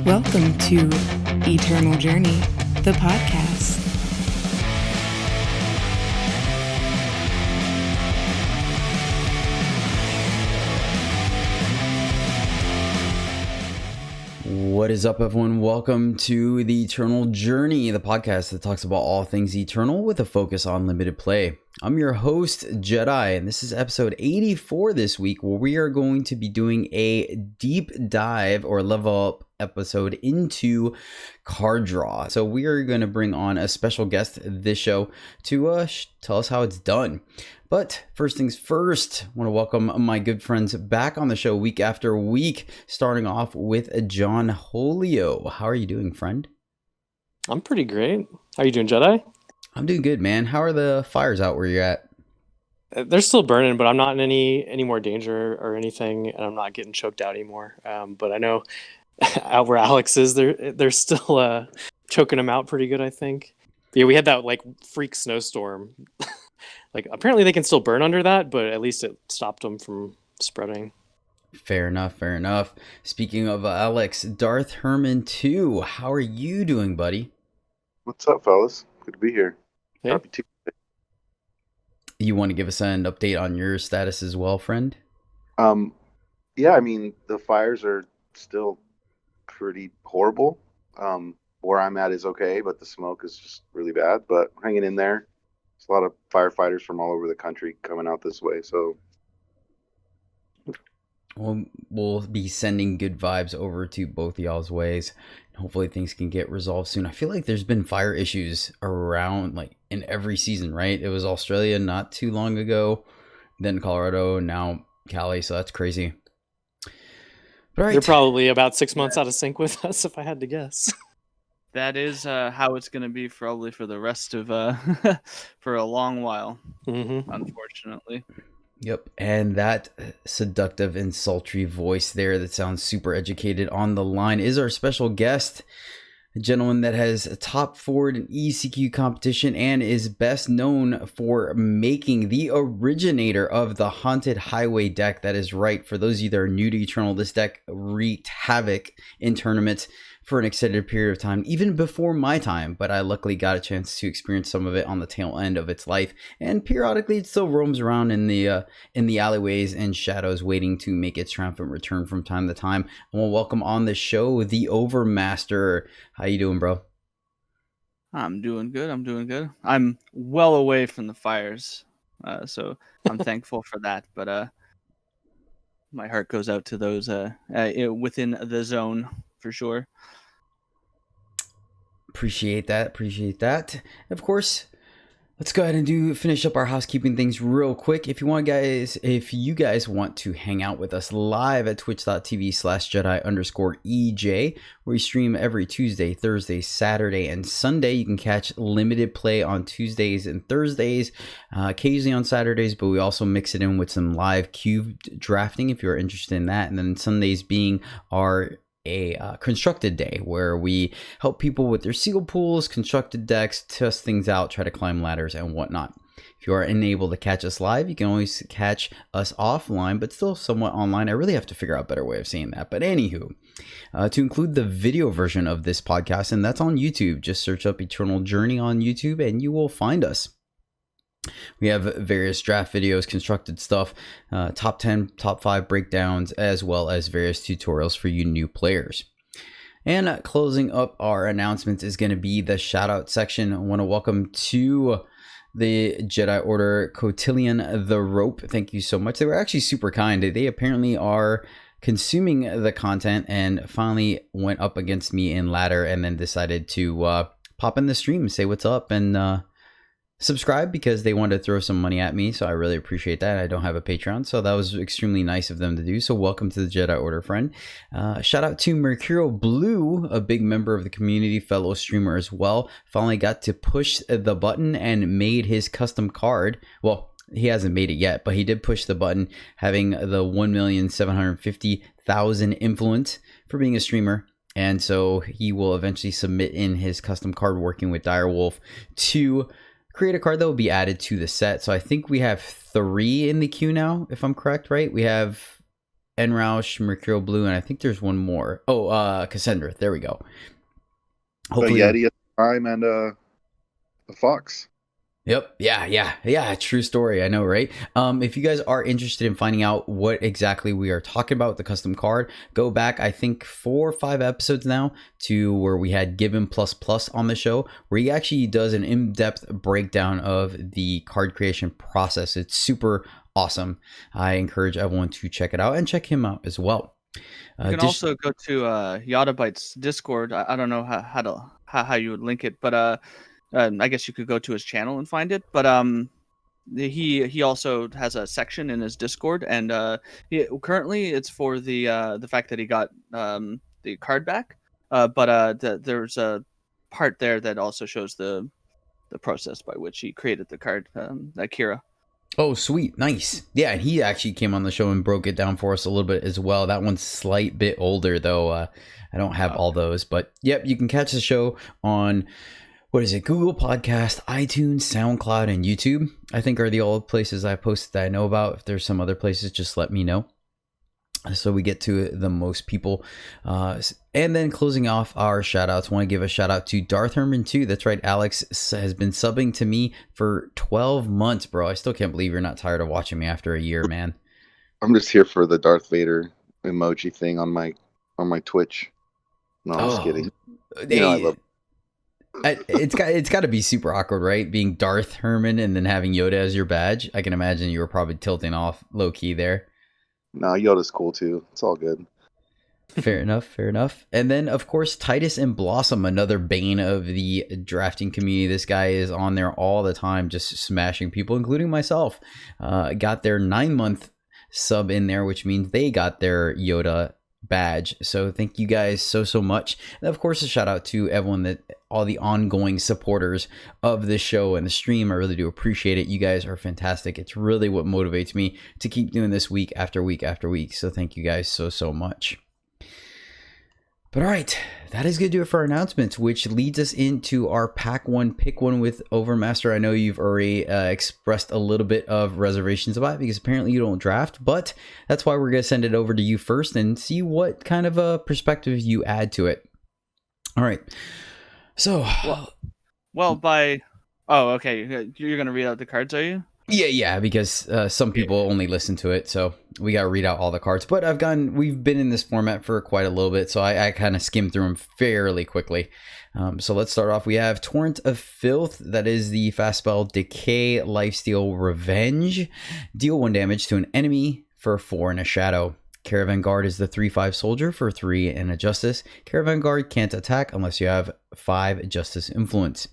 Welcome to EternalJourney, the podcast. What is up, everyone? Welcome to the Eternal Journey, the podcast that talks about all things eternal with a focus on limited play. I'm your host, Jedi, and this is episode 84 this week, where we are going to be doing a deep dive or level up episode into card draw. So we are going to bring on a special guest this show to tell us how it's done. But first things first, I want to welcome my good friends back on the show week after week, starting off with Johnholio. How are you doing, friend? I'm pretty great. How are you doing, Jedi? I'm doing good, man. How are the fires out where you're at? They're still burning, but I'm not in any more danger or anything, and I'm not getting choked out anymore. But I know out where Alex is, they're still choking him out pretty good, I think. But yeah, we had that like freak snowstorm. Like apparently they can still burn under that, but at least it stopped them from spreading. Fair enough, fair enough. Speaking of Alex, Darth Herman 2, how are you doing, buddy? What's up, fellas? Good to be here. Hey. Happy Tuesday. You want to give us an update on your status as well, friend? Yeah, I mean, the fires are still pretty horrible. Where I'm at is okay, but the smoke is just really bad. But hanging in there. There's a lot of firefighters from all over the country coming out this way, so we'll be sending good vibes over to both y'all's ways. Hopefully things can get resolved soon. I feel like there's been fire issues around like in every season, right? It was Australia not too long ago, then Colorado, now Cali, so that's crazy. But right. You're probably about 6 months out of sync with us, if I had to guess. That is how it's going to be probably for the rest of for a long while, unfortunately. Yep, and that seductive and sultry voice there that sounds super educated on the line is our special guest, a gentleman that has top forward in ECQ competition and is best known for making the originator of the Haunted Highway deck. That is right. For those of you that are new to Eternal, this deck wreaked havoc in tournaments for an extended period of time, even before my time, but I luckily got a chance to experience some of it on the tail end of its life, and periodically it still roams around in the alleyways and shadows, waiting to make its triumphant return from time to time. I want to welcome on the show Theovermaster. How you doing, bro? I'm doing good. I'm well away from the fires, so I'm thankful for that. But my heart goes out to those within the zone for sure. Appreciate that. Of course, let's go ahead and finish up our housekeeping things real quick. If you guys want to hang out with us live at twitch.tv/Jedi_EJ, where we stream every Tuesday, Thursday, Saturday, and Sunday. You can catch limited play on Tuesdays and Thursdays, occasionally on Saturdays, but we also mix it in with some live cube drafting if you're interested in that. And then Sundays being a constructed day where we help people with their seal pools, constructed decks, test things out, try to climb ladders and whatnot. If you are unable to catch us live, you can always catch us offline, but still somewhat online. I really have to figure out a better way of saying that. But anywho, to include the video version of this podcast, and that's on YouTube, just search up Eternal Journey on YouTube and you will find us. We have various draft videos, constructed stuff, top 10, top 5 breakdowns, as well as various tutorials for you new players. And closing up our announcements is going to be the shout out section. I want to welcome to the Jedi Order Cotillion the Rope. Thank you so much. They were actually super kind. They apparently are consuming the content and finally went up against me in ladder and then decided to pop in the stream and say what's up and subscribe because they wanted to throw some money at me, so I really appreciate that. I don't have a Patreon, so that was extremely nice of them to do. So welcome to the Jedi Order, friend. Shout out to Mercurial Blue, a big member of the community, fellow streamer as well. Finally got to push the button and made his custom card. Well, he hasn't made it yet, but he did push the button, having the 1,750,000 influence for being a streamer. And so he will eventually submit in his custom card working with Direwolf to create a card that will be added to the set. So I think we have 3 in the queue now, if I'm correct, right? We have Enroush, Mercurial Blue, and I think there's one more. Oh, Cassandra. There we go. Hopefully, a Yeti, a Prime, and a Fox. Yep. Yeah. True story. I know, right? If you guys are interested in finding out what exactly we are talking about with the custom card, go back, I think 4 or 5 episodes now to where we had Given Plus Plus on the show, where he actually does an in-depth breakdown of the card creation process. It's super awesome. I encourage everyone to check it out and check him out as well. You can also go to Yottabyte's Discord. I don't know how you would link it, but I guess you could go to his channel and find it. But he also has a section in his Discord, and currently it's for the fact that he got the card back. But there's a part there that also shows the process by which he created the card, Akira. Oh, sweet. Nice. Yeah, and he actually came on the show and broke it down for us a little bit as well. That one's slight bit older, though. I don't have all those. But, yep, you can catch the show on, what is it, Google Podcast, iTunes, SoundCloud, and YouTube, I think are the old places I posted that I know about. If there's some other places, just let me know, so we get to the most people. And then closing off our shout outs, want to give a shout out to Darth Herman too. That's right, Alex has been subbing to me for 12 months, bro. I still can't believe you're not tired of watching me after a year, man. I'm just here for the Darth Vader emoji thing on my Twitch. No, I'm just kidding. I love it's got to be super awkward, right? Being Darth Herman and then having Yoda as your badge. I can imagine you were probably tilting off low key there. No, Yoda's cool too. It's all good. Fair enough. And then, of course, Titus and Blossom, another bane of the drafting community. This guy is on there all the time, just smashing people, including myself. Got their 9-month sub in there, which means they got their Yoda badge. So thank you guys so much. And of course, a shout out to everyone, all the ongoing supporters of the show and the stream. I really do appreciate it. You guys are fantastic. It's really what motivates me to keep doing this week after week after week. So thank you guys so much. But all right, that is going to do it for our announcements, which leads us into our pack one, pick one with Overmaster. I know you've already expressed a little bit of reservations about it because apparently you don't draft, but that's why we're going to send it over to you first and see what kind of a perspective you add to it. All right. So, oh, okay. You're going to read out the cards, are you? Yeah, because some people only listen to it, so we got to read out all the cards. But we've been in this format for quite a little bit, so I kind of skimmed through them fairly quickly. So let's start off. We have Torrent of Filth. That is the fast spell Decay, Lifesteal, Revenge. Deal 1 damage to an enemy for 4 and a Shadow. Caravan Guard is the 3/5 soldier for 3 and a Justice. Caravan Guard can't attack unless you have 5 Justice influence.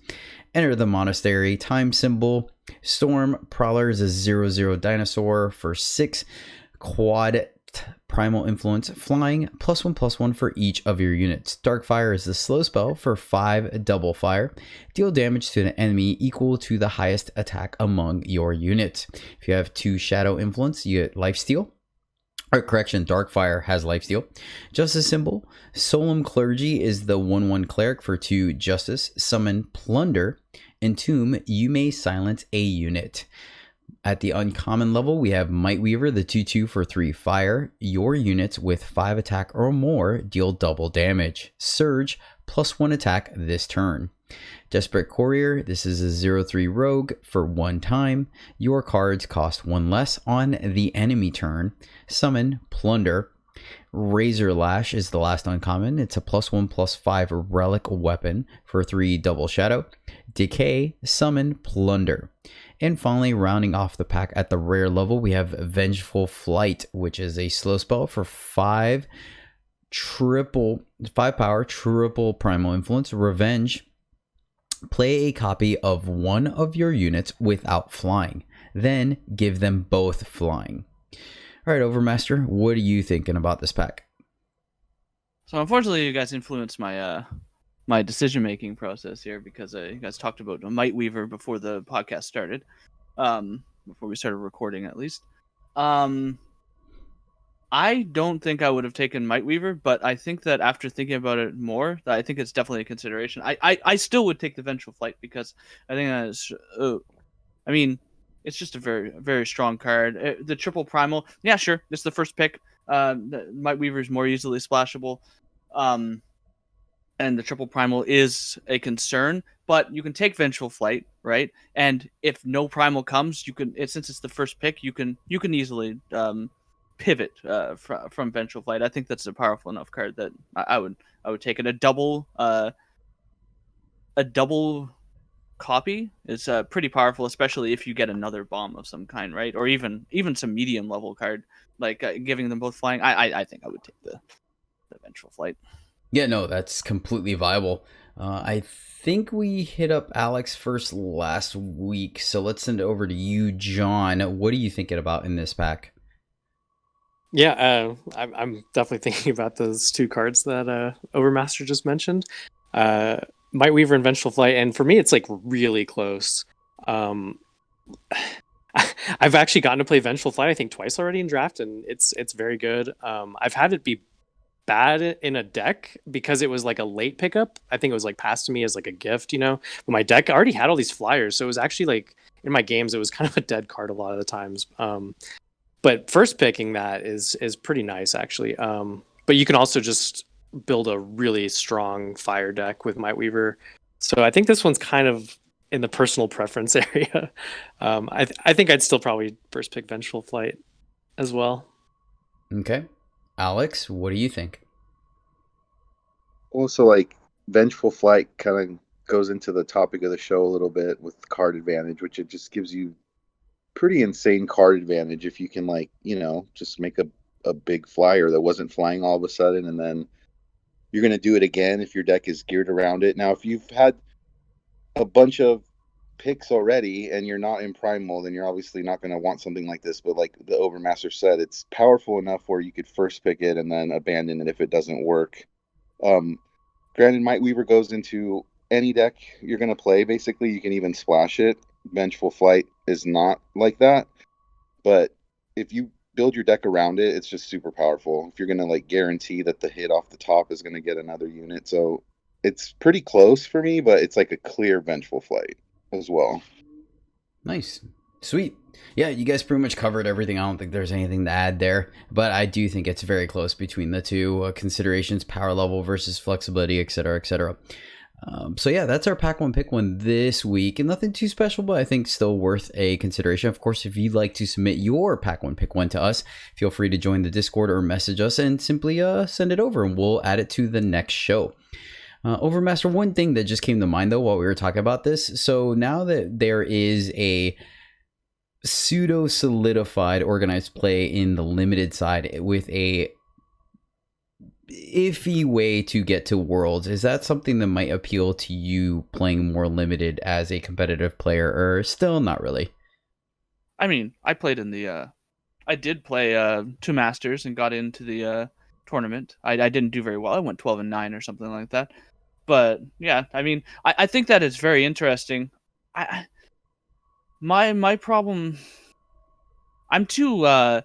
Enter the Monastery. Time symbol. Storm Prowler is a 0/0 dinosaur for 6 quad primal influence, flying, +1/+1 for each of your units. Darkfire is the slow spell for 5 double fire. Deal damage to an enemy equal to the highest attack among your units. If you have 2 shadow influence, you get lifesteal. Darkfire has lifesteal. Justice symbol. Solemn Clergy is the 1/1 cleric for 2 justice. Summon Plunder. Entomb, you may silence a unit. At the uncommon level, we have Mightweaver, the 2/2 for 3 fire. Your units with 5 attack or more deal double damage. Surge, +1 attack this turn. Desperate Courier, this is a 0/3 rogue for 1 time. Your cards cost 1 less on the enemy turn. Summon Plunder. Razor Lash is the last uncommon. It's a +1/+5 relic weapon for 3 double shadow. Decay, Summon Plunder. And finally, rounding off the pack at the rare level, we have Vengeful Flight, which is a slow spell for 5 power, triple primal influence. Revenge. Play a copy of one of your units without flying. Then give them both flying. All right, Overmaster, what are you thinking about this pack? So unfortunately, you guys influenced my my decision-making process here because you guys talked about Mightweaver before the podcast started, before we started recording at least. I don't think I would have taken Mightweaver, but I think that after thinking about it more, I think it's definitely a consideration. I still would take the Vengeful Flight because I think that is, it's just a very, very strong card. The triple primal, yeah, sure, it's the first pick. Might Weaver is more easily splashable. And the triple primal is a concern, but you can take Vengeful Flight, right? And if no primal comes, you can, since it's the first pick, you can easily pivot from Vengeful Flight. I think that's a powerful enough card that I would take it. A double copy is pretty powerful, especially if you get another bomb of some kind, right? Or even some medium level card, like giving them both flying. I think I would take the Vengeful Flight. Yeah, no, that's completely viable. I think we hit up Alex first last week, so let's send it over to you, John. What are you thinking about in this pack? Yeah, I'm definitely thinking about those two cards that Overmaster just mentioned. Might Weaver and Vengeful Flight, and for me, it's like really close. I've actually gotten to play Vengeful Flight, I think, twice already in draft, and it's very good. I've had it be bad in a deck because it was like a late pickup. I think it was like passed to me as like a gift, but my deck already had all these flyers, so it was actually like in my games it was kind of a dead card a lot of the times. But first picking that is pretty nice actually. But you can also just build a really strong fire deck with Might Weaver. So I think this one's kind of in the personal preference area. I think I'd still probably first pick Vengeful Flight as well. Okay. Alex, what do you think? Also, like, Vengeful Flight kind of goes into the topic of the show a little bit with card advantage, which it just gives you pretty insane card advantage if you can, like, just make a big flyer that wasn't flying all of a sudden, and then you're going to do it again if your deck is geared around it. Now, if you've had a bunch of picks already and you're not in primal, then you're obviously not going to want something like this. But like the Overmaster said, it's powerful enough where you could first pick it and then abandon it if it doesn't work. Granted, Might Weaver goes into any deck you're going to play. Basically, you can even splash it. Vengeful Flight is not like that, but if you build your deck around it, it's just super powerful. If you're going to like guarantee that the hit off the top is going to get another unit, so it's pretty close for me, but it's like a clear Vengeful Flight as well. Nice. Sweet. Yeah, you guys pretty much covered everything. I don't think there's anything to add there, but I do think it's very close between the two considerations: power level versus flexibility, etc., etc. So yeah, that's our pack one pick one this week, and nothing too special, but I think still worth a consideration. Of course, if you'd like to submit your pack one pick one to us, feel free to join the Discord or message us and simply send it over, and we'll add it to the next show. Overmaster, one thing that just came to mind though while we were talking about this, so now that there is a pseudo solidified organized play in the limited side with a iffy way to get to Worlds, is that something that might appeal to you playing more limited as a competitive player, or still not really? I mean, I played in the I did play 2 Masters and got into the tournament. I didn't do very well. I went 12-9 or something like that. But yeah, I mean, I think that is very interesting. My problem, I'm too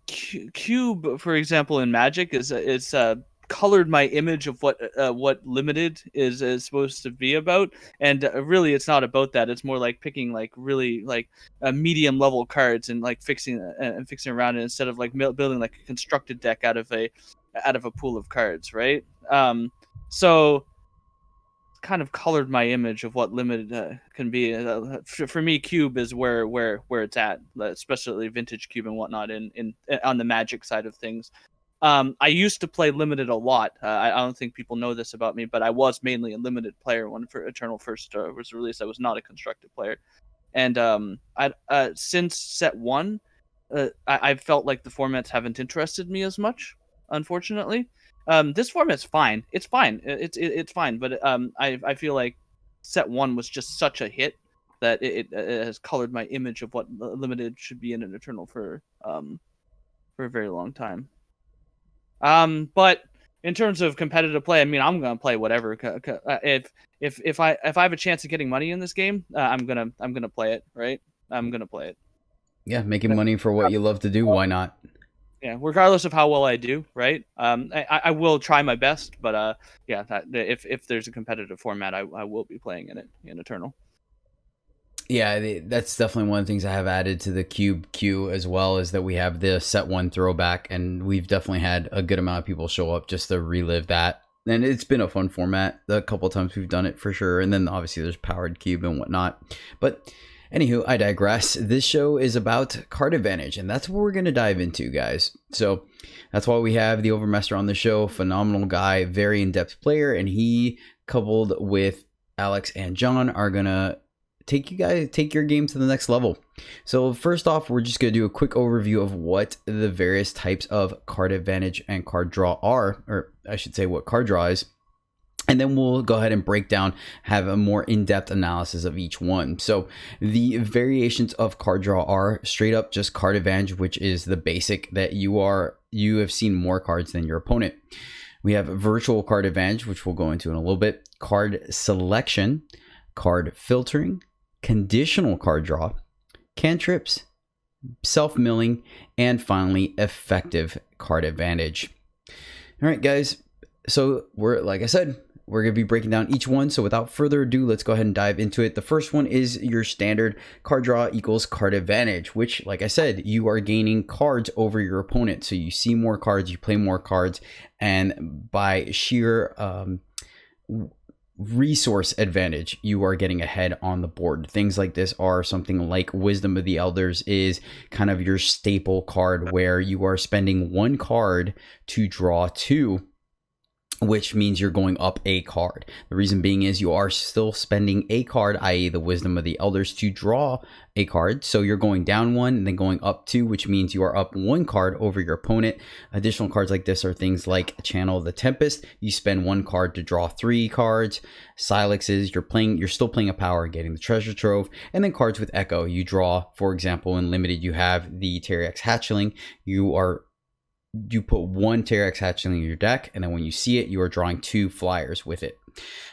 Cube, for example, in Magic is colored my image of what limited is supposed to be about, and really it's not about that. It's more like picking like really like medium level cards and like fixing around it instead of like building like a constructed deck out of a pool of cards, right? So kind of colored my image of what limited can be. For me, Cube is where it's at, especially vintage Cube and whatnot in on the Magic side of things. I used to play limited a lot. I don't think people know this about me, but I was mainly a limited player when Eternal first was released. I was not a constructed player, and since set 1, I felt like the formats haven't interested me as much, unfortunately. This format's fine. It's fine. It's fine. But I feel like set 1 was just such a hit that it has colored my image of what limited should be in an Eternal for a very long time. But in terms of competitive play, I mean, I'm gonna play whatever. If I have a chance of getting money in this game, I'm gonna play it. Right? I'm gonna play it. Yeah, making money for what you love to do. Why not? Yeah, regardless of how well I do, right? I will try my best, but yeah, if there's a competitive format, I will be playing in it in Eternal. Yeah, that's definitely one of the things I have added to the cube queue as well, is that we have the set one throwback, and we've definitely had a good amount of people show up just to relive that. And it's been a fun format. A couple of times we've done it for sure. And then obviously there's powered cube and whatnot. But anywho, I digress. This show is about card advantage, and that's what we're going to dive into, guys. So that's why we have the Overmaster on the show. Phenomenal guy, very in-depth player, and he, coupled with Alex and John, are going to take your game to the next level. So first off, we're just going to do a quick overview of what the various types of card advantage and card draw are, or I should say what card draw is. And then we'll go ahead and break down, have a more in-depth analysis of each one. So the variations of card draw are straight up just card advantage, which is the basic that you have seen more cards than your opponent. We have virtual card advantage, which we'll go into in a little bit, card selection, card filtering, conditional card draw, cantrips, self-milling, and finally effective card advantage. All right, guys. So like I said, we're going to be breaking down each one. So without further ado, let's go ahead and dive into it. The first one is your standard card draw equals card advantage, which, like I said, you are gaining cards over your opponent. So you see more cards, you play more cards, and by sheer resource advantage, you are getting ahead on the board. Things like this are something like Wisdom of the Elders is kind of your staple card, where you are spending one card to draw two, which means you're going up a card. The reason being is you are still spending a card, i.e. the Wisdom of the Elders, to draw a card. So you're going down one and then going up two, which means you are up one card over your opponent. Additional cards like this are things like Channel of the Tempest. You spend one card to draw three cards. Silexes, you're still playing a power, getting the treasure trove. And then cards with Echo. You draw, for example, in limited, you have the Terrax Hatchling. You put one Terrax Hatchling in your deck, and then when you see it, you are drawing two flyers with it.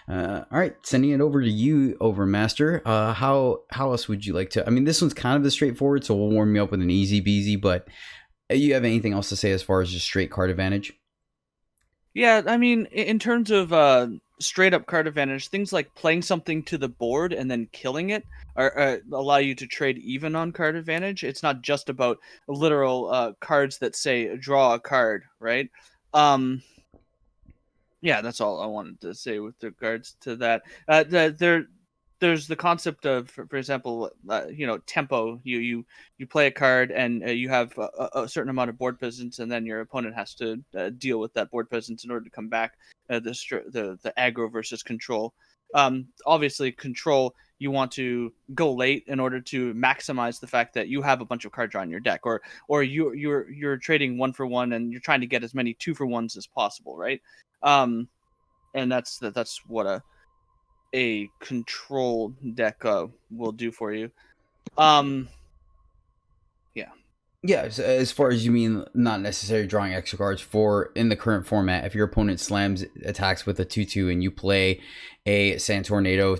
All right, sending it over to you, Overmaster. How else would you like to? I mean, this one's kind of the straightforward, so we'll warm you up with an easy beasy. But you have anything else to say as far as just straight card advantage? Yeah, I mean, in terms of straight up card advantage, things like playing something to the board and then killing it allow you to trade even on card advantage. It's not just about literal cards that say draw a card, right? Yeah, that's all I wanted to say with regards to that. There's the concept of, for example, tempo. You play a card and you have a certain amount of board presence, and then your opponent has to deal with that board presence in order to come back. The aggro versus control. Obviously, control, you want to go late in order to maximize the fact that you have a bunch of card draw in your deck, or you're trading 1-for-1 and you're trying to get as many 2-for-1s as possible, right? And that's what a control deck will do for you. Yeah, so as far as you mean, not necessarily drawing extra cards for in the current format. If your opponent attacks with a 2/2 and you play a Sand Tornado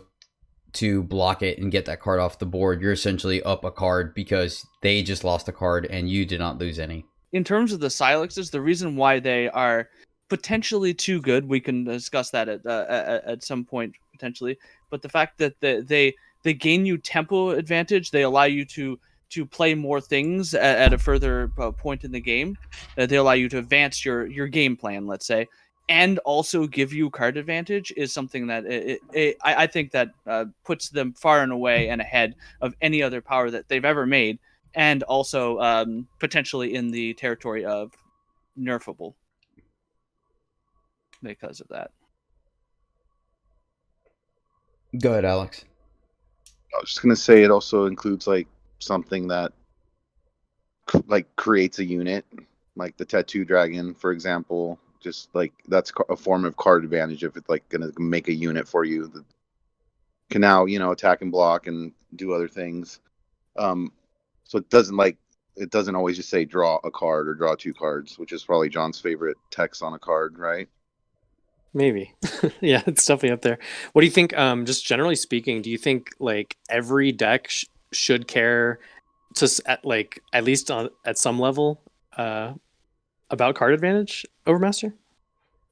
to block it and get that card off the board, you're essentially up a card because they just lost a card and you did not lose any. In terms of the Silexes, the reason why they are potentially too good, we can discuss that at some point potentially, but the fact that they gain you tempo advantage, they allow you to play more things at a further point in the game. They allow you to advance your game plan, let's say, and also give you card advantage is something that I think that puts them far and away and ahead of any other power that they've ever made, and also potentially in the territory of nerfable because of that. Go ahead, Alex. I was just gonna say it also includes like something that like creates a unit, like the Tattoo Dragon, for example. Just like that's a form of card advantage if it's like gonna make a unit for you that can now attack and block and do other things. So it doesn't always just say draw a card or draw two cards, which is probably John's favorite text on a card, right? Maybe. Yeah, it's definitely up there. What do you think, just generally speaking, do you think like every deck should care at least at some level about card advantage, Overmaster?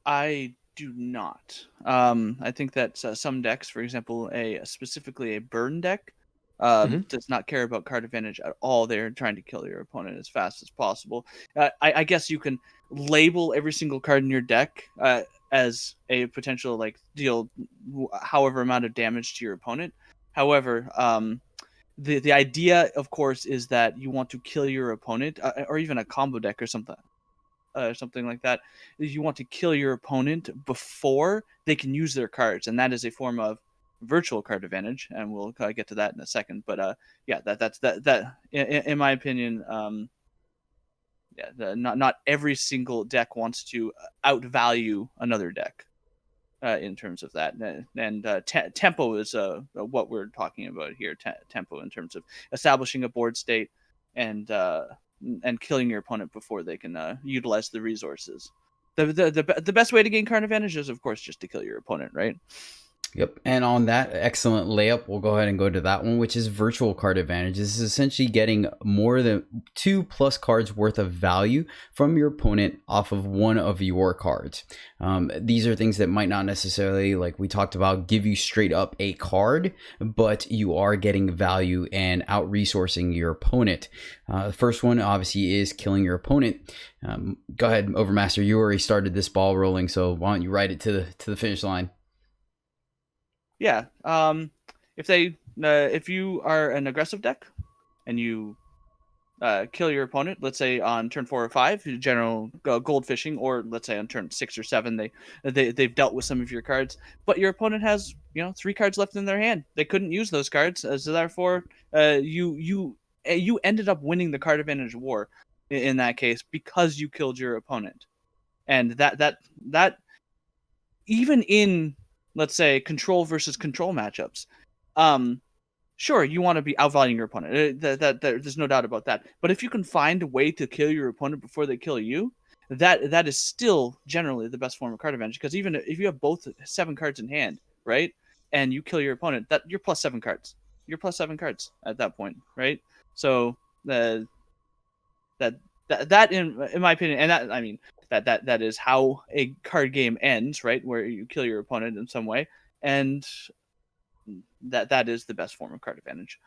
I do not. I think that some decks, for example, specifically a burn deck, Does not care about card advantage at all. They're trying to kill your opponent as fast as possible. I guess you can label every single card in your deck as a potential like deal however amount of damage to your opponent. However, the idea, of course, is that you want to kill your opponent, or even a combo deck or something like that. You want to kill your opponent before they can use their cards, and that is a form of virtual card advantage, and we'll get to that in a second. But yeah, that's in my opinion. Not every single deck wants to outvalue another deck in terms of that, and tempo is what we're talking about here. Tempo in terms of establishing a board state and killing your opponent before they can utilize the resources. The best way to gain card advantage is, of course, just to kill your opponent, right? Yep. And on that excellent layup, we'll go ahead and go to that one, which is virtual card advantage. This is essentially getting more than 2+ cards worth of value from your opponent off of one of your cards. These are things that might not necessarily, like we talked about, give you straight up a card, but you are getting value and out resourcing your opponent. The first one obviously is killing your opponent. Go ahead, Overmaster. You already started this ball rolling, so why don't you ride it to the finish line? Yeah. If you are an aggressive deck and you kill your opponent, let's say on turn 4 or 5, general gold fishing, or let's say on turn 6 or 7, they've dealt with some of your cards, but your opponent has 3 cards left in their hand. They couldn't use those cards, so therefore you ended up winning the card advantage war in that case because you killed your opponent, and that even in, let's say, control versus control matchups, sure, you want to be outvaluing your opponent. There's no doubt about that. But if you can find a way to kill your opponent before they kill you, that is still generally the best form of card advantage. Because even if you have both 7 cards in hand, right, and you kill your opponent, that you're plus 7 cards. You're plus 7 cards at that point, right? So that in my opinion, and that, I mean, that is how a card game ends, right? Where you kill your opponent in some way, and that is the best form of card advantage.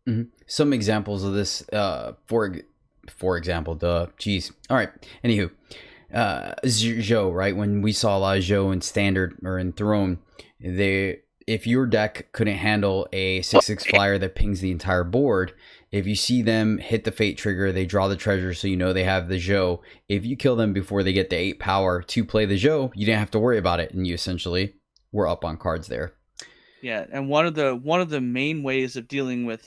Mm-hmm. Some examples of this, for example, all right. Anywho, Zhou, right? When we saw a lot of Zhou in Standard or in Throne, if your deck couldn't handle a 6/6 flyer that pings the entire board, if you see them hit the fate trigger, they draw the treasure, so you know they have the Zhou. If you kill them before they get the 8 power to play the Zhou, you didn't have to worry about it, and you essentially were up on cards there. Yeah, and one of the main ways of dealing with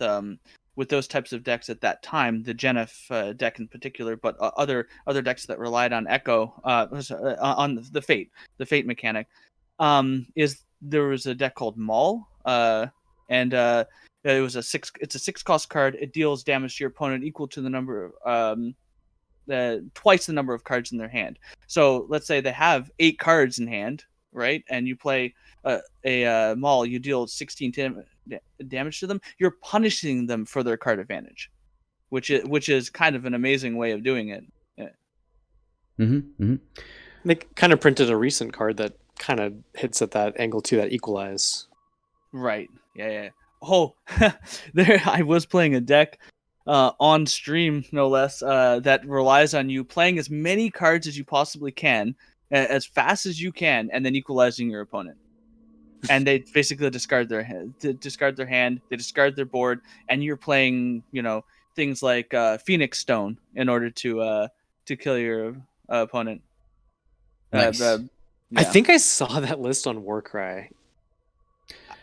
those types of decks at that time, the Genef deck in particular, but other decks that relied on Echo, on the fate mechanic, is there was a deck called Maul, and it was it's a 6 cost card. It deals damage to your opponent equal to the number of twice the number of cards in their hand. So let's say they have 8 cards in hand, right? And you play a Maul, you deal 16 damage to them. You're punishing them for their card advantage, which is kind of an amazing way of doing it. Yeah. Mm-hmm. Mm-hmm. They kind of printed a recent card that kind of hits at that angle too, that equalize. Right. Yeah. Oh, there I was playing a deck on stream, no less, that relies on you playing as many cards as you possibly can, as fast as you can, and then equalizing your opponent. And they basically discard their hand, they discard their board, and you're playing, things like Phoenix Stone in order to kill your opponent. Nice. Yeah. I think I saw that list on Warcry.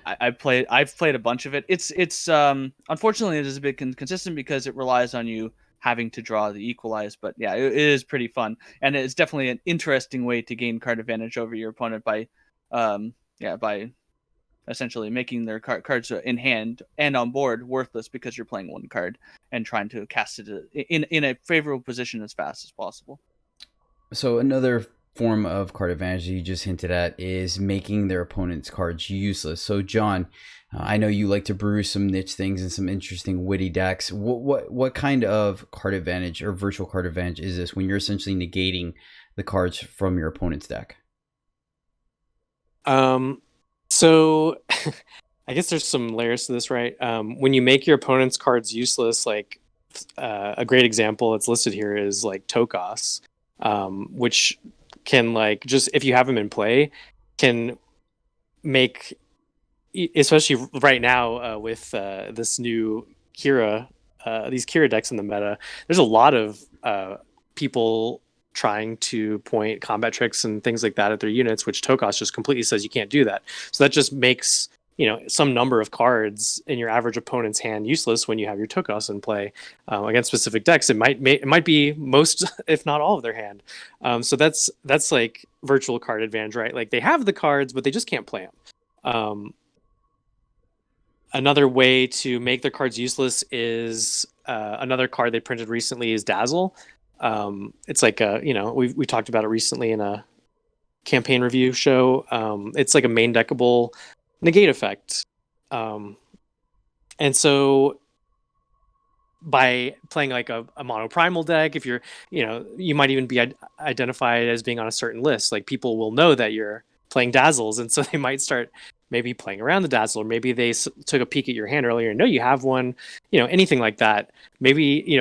I've played a bunch of it. It's unfortunately it is a bit consistent because it relies on you having to draw the equalize, but yeah, it is pretty fun, and it's definitely an interesting way to gain card advantage over your opponent by essentially making their cards in hand and on board worthless because you're playing 1 card and trying to cast it in a favorable position as fast as possible. So another form of card advantage you just hinted at is making their opponent's cards useless. So John, I know you like to brew some niche things and some interesting witty decks. What kind of card advantage or virtual card advantage is this when you're essentially negating the cards from your opponent's deck? So I guess there's some layers to this, right? When you make your opponent's cards useless, like a great example that's listed here is like Tokos, which can like just if you have them in play, can make, especially right now with this new Kira, these Kira decks in the meta. There's a lot of people trying to point combat tricks and things like that at their units, which Tokos just completely says you can't do that. So that just makes some number of cards in your average opponent's hand useless when you have your Tokos in play against specific decks. It might be most, if not all, of their hand. So that's like virtual card advantage, right? Like they have the cards, but they just can't play them. Another way to make their cards useless is another card they printed recently is Dazzle. It's like we talked about it recently in a campaign review show. It's like a main deckable negate effect. And so by playing like a monoprimal deck, if you're, you might even be identified as being on a certain list. Like people will know that you're playing Dazzles, and so they might start maybe playing around the Dazzle, or maybe they took a peek at your hand earlier and know you have one, anything like that. Maybe,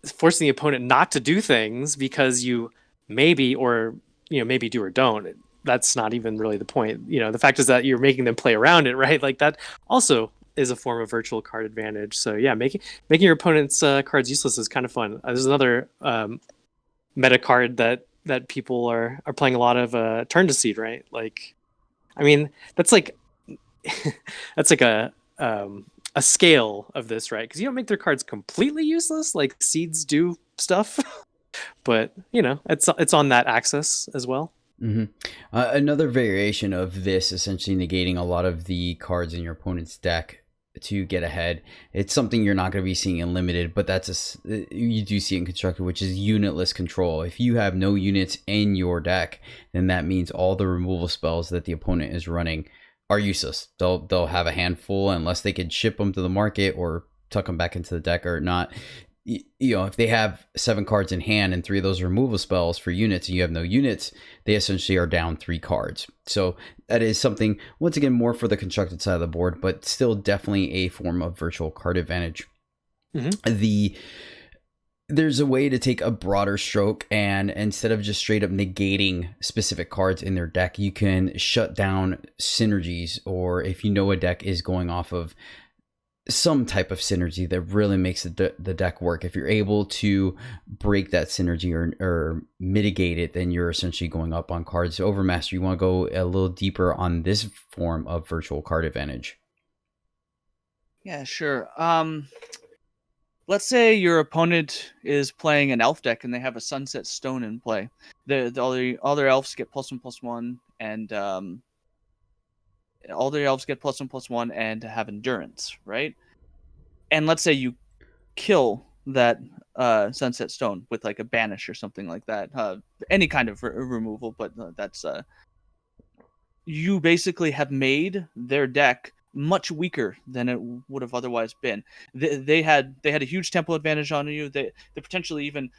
forcing the opponent not to do things because you maybe, or, maybe do or don't. That's not even really the point. The fact is that you're making them play around it, right? Like that also is a form of virtual card advantage. So yeah, making your opponent's cards useless is kind of fun. There's another meta card that people are playing a lot of, Turn to Seed, right? Like, I mean, that's like that's like a scale of this, right? Because you don't make their cards completely useless, like seeds do stuff, but it's on that axis as well. Mm-hmm. Another variation of this, essentially negating a lot of the cards in your opponent's deck to get ahead. It's something you're not going to be seeing in limited, but you do see it in constructed, which is unitless control. If you have no units in your deck, then that means all the removal spells that the opponent is running are useless. They'll have a handful unless they could ship them to the market or tuck them back into the deck or not. If they have 7 cards in hand and 3 of those removal spells for units and you have no units, they essentially are down 3 cards. So that is something, once again, more for the constructed side of the board, but still definitely a form of virtual card advantage. Mm-hmm. There's a way to take a broader stroke, and instead of just straight up negating specific cards in their deck, you can shut down synergies, or if you know a deck is going off of some type of synergy that really makes the deck work. If you're able to break that synergy or mitigate it, then you're essentially going up on cards. So Overmaster, you want to go a little deeper on this form of virtual card advantage? Yeah, sure. Let's say your opponent is playing an elf deck and they have a Sunset Stone in play. All their elves get +1/+1, and all their elves get +1/+1 and have endurance, right? And let's say you kill that Sunset Stone with like a banish or something like that, any kind of removal, but that's you basically have made their deck much weaker than it would have otherwise been. They had a huge tempo advantage on you. They potentially even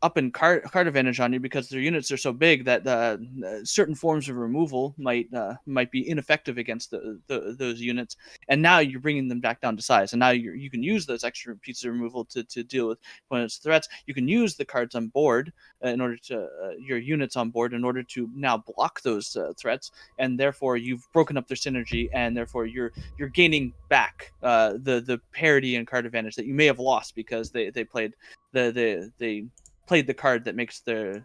up in card advantage on you because their units are so big that certain forms of removal might be ineffective against those units. And now you're bringing them back down to size. And now you can use those extra pieces of removal to deal with opponents' threats. You can use the cards on board in order to your units on board in order to now block those threats. And therefore you've broken up their synergy, and therefore you're gaining back the parity and card advantage that you may have lost because they played the card that makes their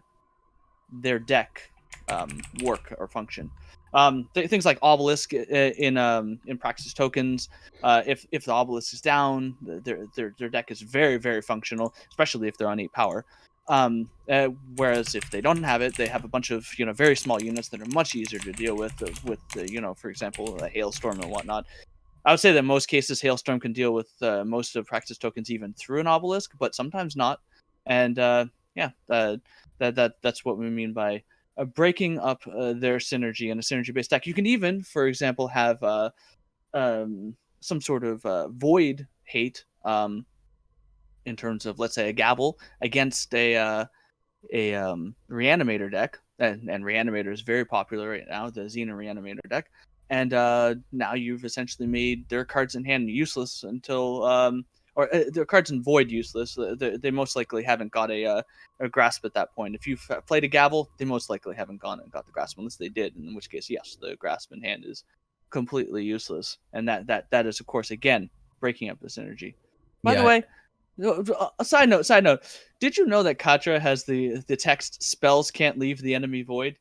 deck work or function. Things like Obelisk in Praxis tokens. If the Obelisk is down, their deck is very, very functional, especially if they're on 8 power. Whereas if they don't have it, they have a bunch of very small units that are much easier to deal with for example, a Hailstorm and whatnot. I would say that in most cases Hailstorm can deal with most of Praxis tokens even through an Obelisk, but sometimes not. And that's what we mean by breaking up their synergy in a synergy-based deck. You can even, for example, have some sort of void hate in terms of, let's say, a Gabble against a Reanimator deck, and Reanimator is very popular right now, the Xena Reanimator deck. and now you've essentially made their cards in hand useless until or their cards in void useless. They most likely haven't got a grasp at that point. If you've played a gavel, they most likely haven't gone and got the grasp, unless they did, in which case, yes, the grasp in hand is completely useless, and that is, of course, again breaking up this energy. By the way, a side note, did you know that Katra has the text "spells can't leave the enemy void"?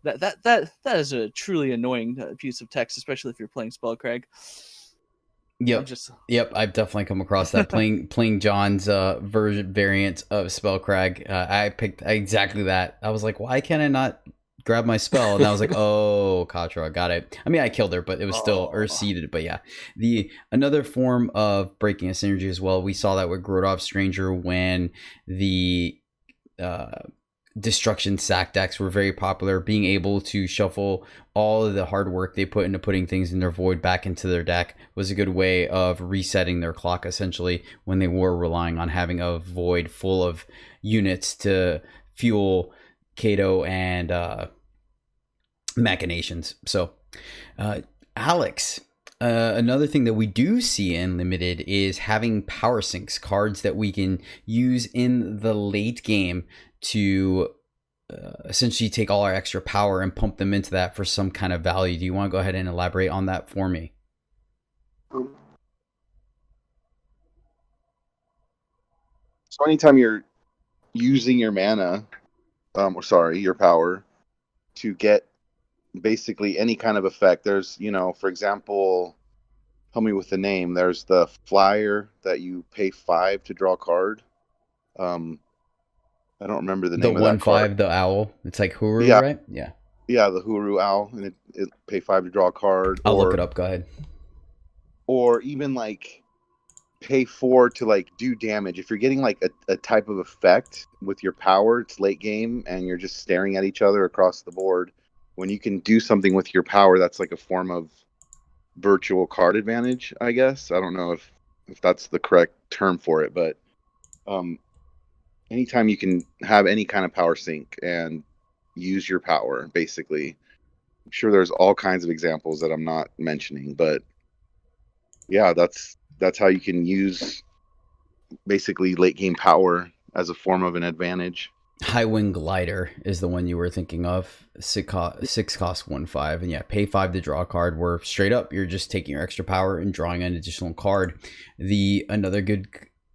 That is a truly annoying piece of text, especially if you're playing Spellcrag. Yep, I've definitely come across that playing John's variant of Spellcrag. I picked exactly that. I was like, why can't I not grab my spell? And I was like, oh, Katra, got it. I mean, I killed her, but it was still earth seeded. But yeah, another form of breaking a synergy as well. We saw that with Grodov Stranger when the destruction sack decks were very popular. Being able to shuffle all of the hard work they put into putting things in their void back into their deck was a good way of resetting their clock, essentially, when they were relying on having a void full of units to fuel Kato and machinations. So Alex, another thing that we do see in limited is having power sinks, cards that we can use in the late game to essentially take all our extra power and pump them into that for some kind of value. Do you want to go ahead and elaborate on that for me? So anytime you're using your mana, your power, to get basically any kind of effect, there's, for example, help me with the name. There's the flyer that you pay 5 to draw a card. I don't remember the name of that card. 1/5, the owl. It's like Huru, yeah. right? Yeah. Yeah, the Huru owl, and it pay 5 to draw a card. I'll look it up. Go ahead. Or even like pay 4 to like do damage. If you're getting like a type of effect with your power, it's late game, and you're just staring at each other across the board. When you can do something with your power, that's like a form of virtual card advantage, I guess. I don't know if that's the correct term for it, but anytime you can have any kind of power sink and use your power, basically. I'm sure there's all kinds of examples that I'm not mentioning, but yeah, that's how you can use basically late game power as a form of an advantage. Highwind Glider is the one you were thinking of. 6 cost 1/5, and yeah, pay 5 to draw a card, where straight up you're just taking your extra power and drawing an additional card. Another good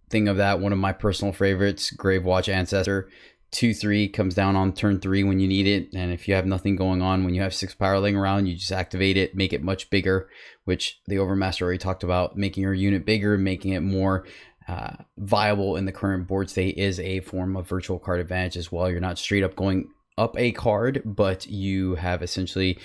thing of that, one of my personal favorites, Gravewatch Ancestor. 2/3 comes down on turn 3 when you need it, and if you have nothing going on, when you have 6 power laying around, you just activate it, make it much bigger, which the Overmaster already talked about. Making your unit bigger, making it more viable in the current board state is a form of virtual card advantage as well. You're not straight up going up a card, but you have essentially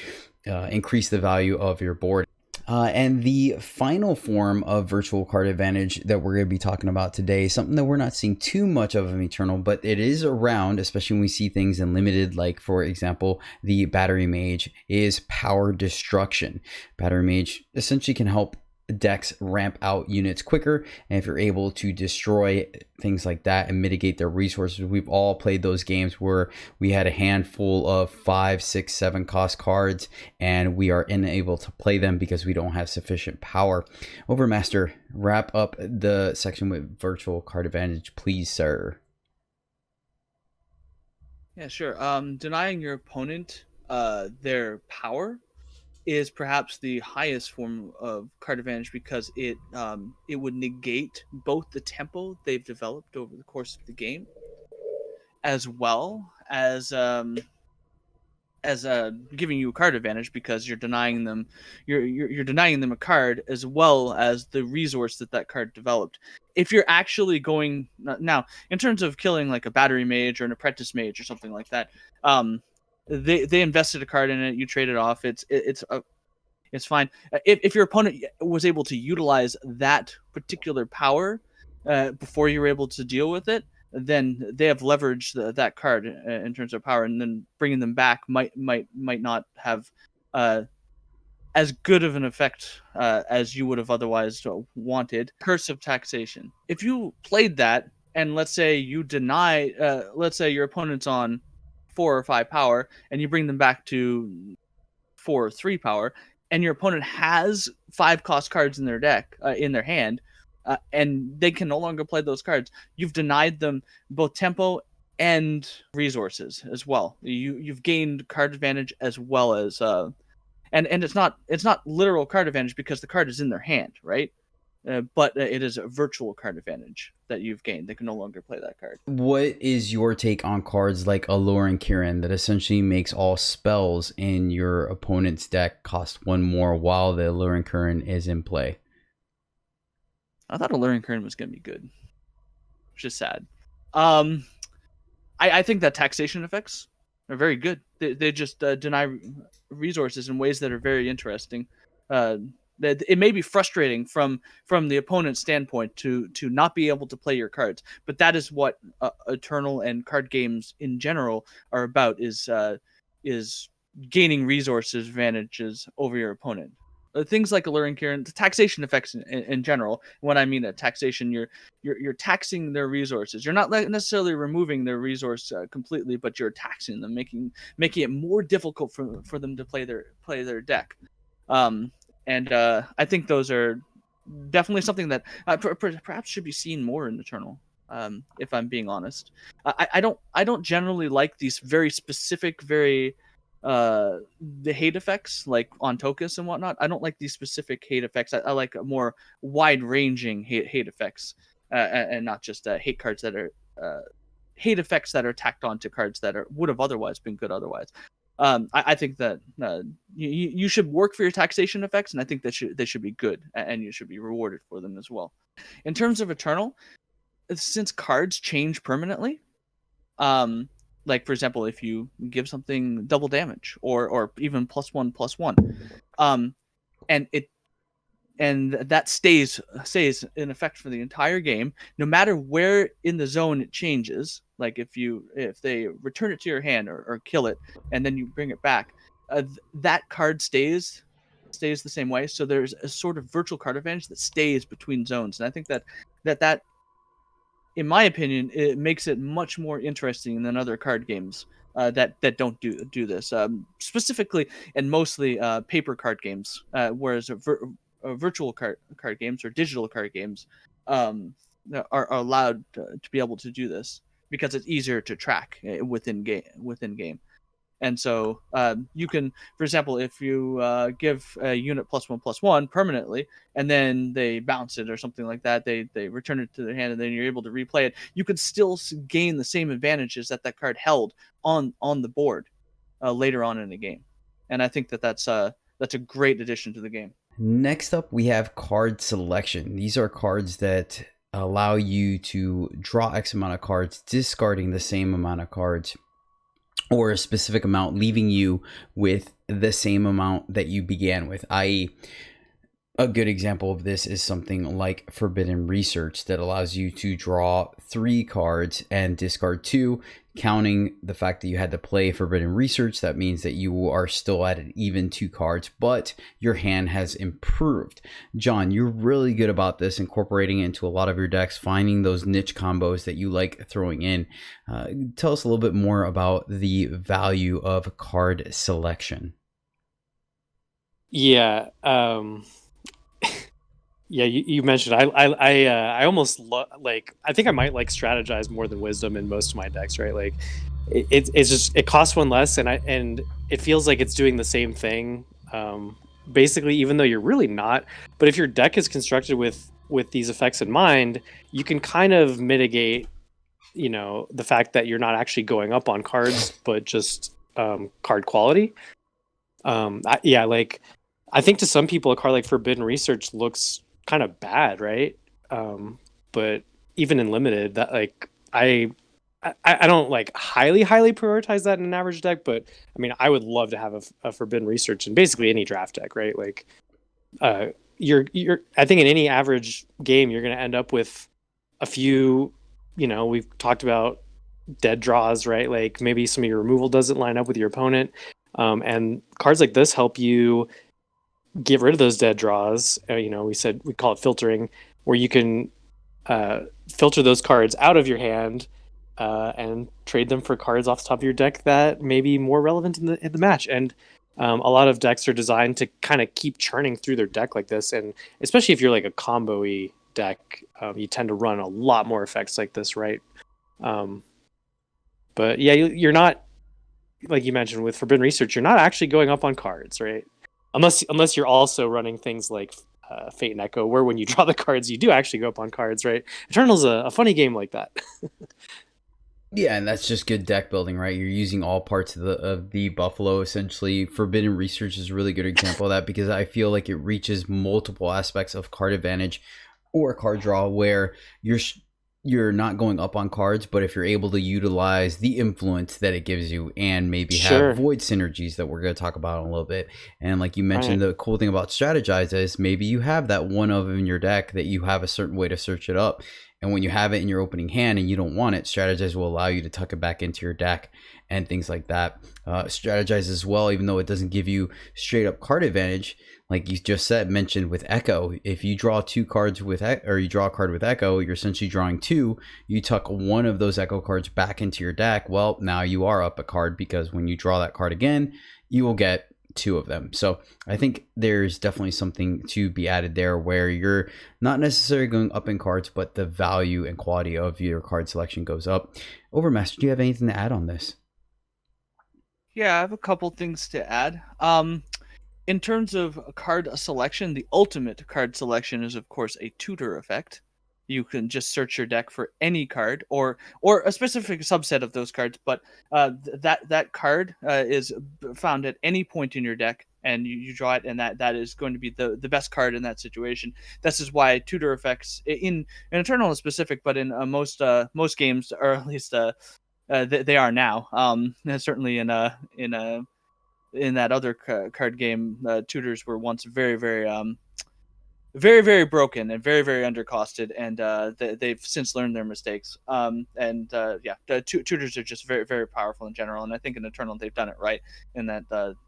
increased the value of your board. And the final form of virtual card advantage that we're going to be talking about today, something that we're not seeing too much of in Eternal, but it is around, especially when we see things in limited, like, for example, the Battery Mage, is power destruction. Battery Mage essentially can help decks ramp out units quicker, and if you're able to destroy things like that and mitigate their resources, we've all played those games where we had a handful of 5, 6, 7 cost cards and we are unable to play them because we don't have sufficient power. Overmaster, wrap up the section with virtual card advantage, please, sir. Yeah, sure. Denying your opponent their power is perhaps the highest form of card advantage, because it would negate both the tempo they've developed over the course of the game, as well as giving you a card advantage, because you're denying them you're denying them a card, as well as the resource that card developed. If you're actually going now, in terms of killing like a Battery Mage or an Apprentice Mage or something like that, they invested a card in it, you trade it off, it's fine. If your opponent was able to utilize that particular power before you were able to deal with it, then they have leveraged that card in terms of power, and then bringing them back might not have as good of an effect as you would have otherwise wanted. Curse of Taxation. If you played that, and let's say you deny, let's say your opponent's on 4 or 5 power, and you bring them back to 4 or 3 power, and your opponent has 5-cost cards in their deck, in their hand, and they can no longer play those cards, you've denied them both tempo and resources as well. You've gained card advantage as well as and it's not literal card advantage because the card is in their hand, right? But it is a virtual card advantage that you've gained. They can no longer play that card. What is your take on cards like Alluring Kirin that essentially makes all spells in your opponent's deck cost 1 more while the Alluring Kirin is in play? I thought Alluring Kirin was going to be good, which is sad. I think that taxation effects are very good. They just deny resources in ways that are very interesting. That it may be frustrating from the opponent's standpoint to not be able to play your cards, but that is what Eternal and card games in general are about: is gaining resources advantages over your opponent. Things like Alluring Kirin, the taxation effects in general. When I mean a taxation, you're taxing their resources. You're not necessarily removing their resource completely, but you're taxing them, making it more difficult for them to play their deck. And I think those are definitely something that perhaps should be seen more in Eternal. If I'm being honest, I don't generally like these very specific, very the hate effects like on Tokus and whatnot. I don't like these specific hate effects. I like more wide-ranging hate effects, and not just hate cards that are hate effects that are tacked onto cards that would have otherwise been good otherwise. I think that you should work for your taxation effects, and I think that they should be good, and you should be rewarded for them as well. In terms of Eternal, since cards change permanently, like for example, if you give something double damage or even +1/+1, and that stays in effect for the entire game, no matter where in the zone it changes. Like if they return it to your hand or kill it, and then you bring it back, that card stays the same way. So there's a sort of virtual card advantage that stays between zones, and I think that in my opinion, it makes it much more interesting than other card games that don't do this. Specifically and mostly paper card games, whereas virtual card games or digital card games are allowed to be able to do this because it's easier to track within game. And so you can, for example, if you give a unit +1/+1 permanently, and then they bounce it or something like that, they return it to their hand, and then you're able to replay it, you could still gain the same advantages that card held on the board later on in the game. And I think that's a great addition to the game. Next up, we have card selection. These are cards that allow you to draw X amount of cards, discarding the same amount of cards, or a specific amount, leaving you with the same amount that you began with, i.e., a good example of this is something like Forbidden Research that allows you to draw 3 cards and discard 2. Counting the fact that you had to play Forbidden Research, that means that you are still at an even 2 cards, but your hand has improved. John, you're really good about this, incorporating it into a lot of your decks, finding those niche combos that you like throwing in. Tell us a little bit more about the value of card selection. Yeah. Yeah, you mentioned I almost like I think I might like strategize more than wisdom in most of my decks, right? Like it's just it costs 1 less, and it feels like it's doing the same thing, basically, even though you're really not. But if your deck is constructed with these effects in mind, you can kind of mitigate, the fact that you're not actually going up on cards, but just card quality. I think to some people a card like Forbidden Research looks kind of bad, right? But even in limited, that like I don't like highly prioritize that in an average deck, but I mean I would love to have a Forbidden Research in basically any draft deck, right? Like you're I think in any average game you're going to end up with a few, we've talked about dead draws, right? Like maybe some of your removal doesn't line up with your opponent, and cards like this help you get rid of those dead draws. We call it filtering, where you can filter those cards out of your hand and trade them for cards off the top of your deck that may be more relevant in the match. And A lot of decks are designed to kind of keep churning through their deck like this, and especially if you're like a combo-y deck, you tend to run a lot more effects like this, right? But yeah, you're not, like you mentioned with Forbidden Research, you're not actually going up on cards, right? Unless you're also running things like Fate and Echo, where when you draw the cards, you do actually go up on cards, right? Eternal's a funny game like that. Yeah, and that's just good deck building, right? You're using all parts of the Buffalo essentially. Forbidden Research is a really good example of that because I feel like it reaches multiple aspects of card advantage or card draw where you're not going up on cards, but if you're able to utilize the influence that it gives you and maybe have void synergies that we're going to talk about in a little bit. And like you mentioned, the cool thing about Strategize is maybe you have that one of in your deck that you have a certain way to search it up. And when you have it in your opening hand and you don't want it, Strategize will allow you to tuck it back into your deck and things like that. Strategize as well, even though it doesn't give you straight up card advantage, like you just mentioned with Echo. If you draw two cards or you draw a card with Echo, you're essentially drawing two. You tuck one of those Echo cards back into your deck. Well, now you are up a card because when you draw that card again, you will get two of them. So I think there's definitely something to be added there where you're not necessarily going up in cards, but the value and quality of your card selection goes up. Overmaster, do you have anything to add on this? Yeah, I have a couple things to add. In terms of card selection, the ultimate card selection is of course a tutor effect. You can just search your deck for any card or a specific subset of those cards, but that card is found at any point in your deck, and you draw it, and that is going to be the best card in that situation. This is why tutor effects in Eternal is specific, but in most games, or at least they are now. Certainly in that other card game, tutors were once very, very very broken and very, very undercosted, and they've since learned their mistakes. Tutors are just very, very powerful in general, and I think in Eternal they've done it right in that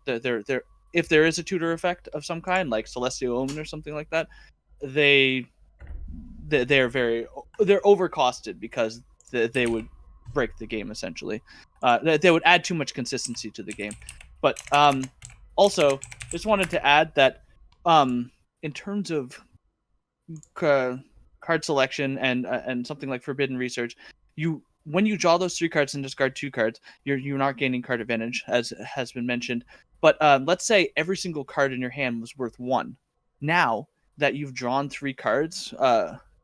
they're if there is a tutor effect of some kind, like Celestial Omen or something like that, they're overcosted because they would break the game essentially. They would add too much consistency to the game. But also, just wanted to add that in terms of card selection and something like Forbidden Research, when you draw those 3 cards and discard 2 cards, you're not gaining card advantage, as has been mentioned. But let's say every single card in your hand was worth 1. Now that you've drawn 3 cards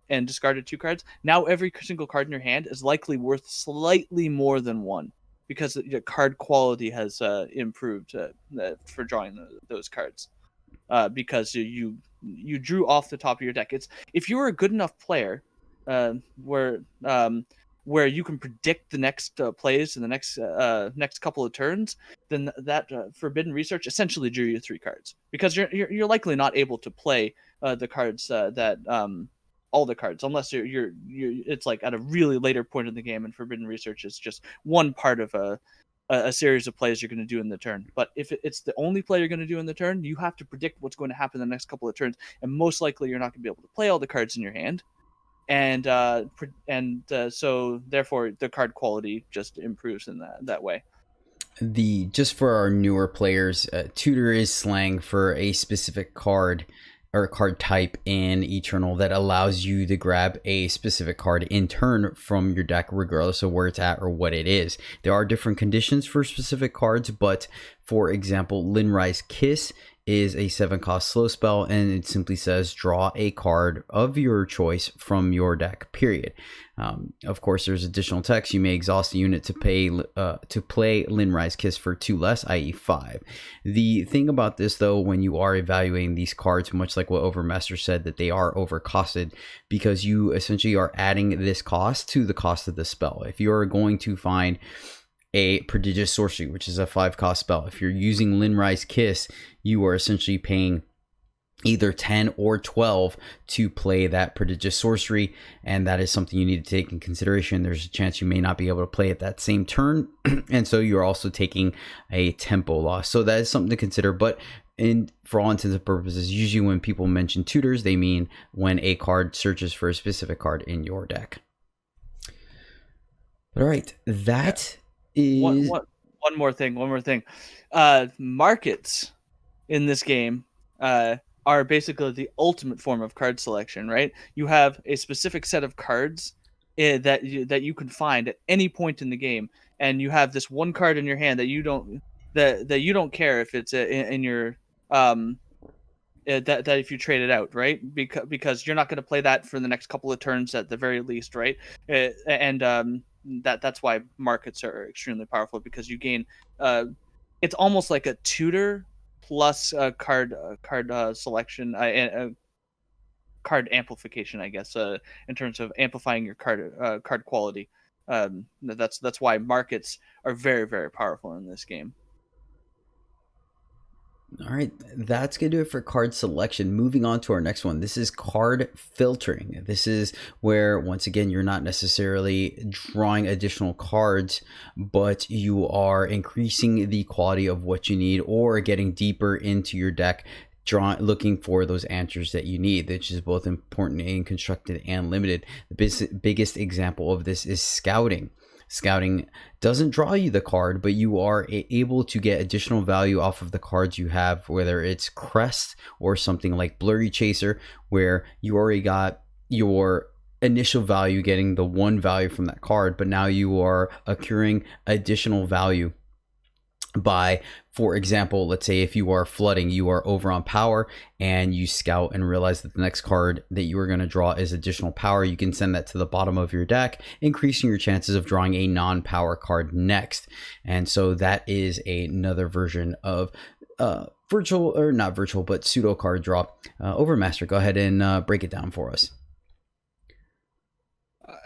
and discarded 2 cards, now every single card in your hand is likely worth slightly more than 1. Because the card quality has improved for drawing those cards, because you drew off the top of your deck. It's if you're a good enough player, where you can predict the next plays in the next couple of turns, then that Forbidden Research essentially drew you 3 cards, because you're likely not able to play the cards that all the cards, unless you're it's like at a really later point in the game, and Forbidden Research is just one part of a series of plays you're going to do in the turn. But if it's the only play you're going to do in the turn, you have to predict what's going to happen in the next couple of turns, and most likely you're not going to be able to play all the cards in your hand, and so therefore the card quality just improves in that way. Just for our newer players, tutor is slang for a specific card or card type in Eternal that allows you to grab a specific card in turn from your deck, regardless of where it's at or what it is. There are different conditions for specific cards, but for example, Linrise Kiss is a 7-cost slow spell, and it simply says draw a card of your choice from your deck, period. Of course, there's additional text. You may exhaust a unit to play Linrise Kiss for 2 less, i.e. 5. The thing about this, though, when you are evaluating these cards, much like what Overmaster said, that they are overcosted, because you essentially are adding this cost to the cost of the spell. If you're going to find a Prodigious Sorcery, which is a 5-cost spell, if you're using Linrise Kiss, you are essentially paying either 10 or 12 to play that Prodigious Sorcery, and that is something you need to take in consideration. There's a chance you may not be able to play it that same turn, and so you're also taking a tempo loss. So that is something to consider. But for all intents and purposes, usually when people mention tutors, they mean when a card searches for a specific card in your deck. All right, that is one more thing. Markets in this game are basically the ultimate form of card selection, right? You have a specific set of cards that you can find at any point in the game, and you have this one card in your hand that you don't care if it's in your that if you trade it out, right? Because you're not going to play that for the next couple of turns at the very least, right? And that's why markets are extremely powerful, because you gain it's almost like a tutor plus card selection and card amplification, I guess, in terms of amplifying your card quality. That's why markets are very, very powerful in this game. All right, that's going to do it for card selection. Moving on to our next one. This is card filtering. This is where, once again, you're not necessarily drawing additional cards, but you are increasing the quality of what you need or getting deeper into your deck, looking for those answers that you need, which is both important in constructed and limited. The biggest example of this is scouting. Scouting doesn't draw you the card, but you are able to get additional value off of the cards you have, whether it's Crest or something like Blurry Chaser, where you already got your initial value, getting the one value from that card, but now you are accruing additional value by, for example, let's say if you are flooding, you are over on power and you scout and realize that the next card that you are going to draw is additional power. You can send that to the bottom of your deck, increasing your chances of drawing a non-power card next. And so that is another version of virtual, or not virtual, but pseudo card draw. Overmaster, go ahead and break it down for us.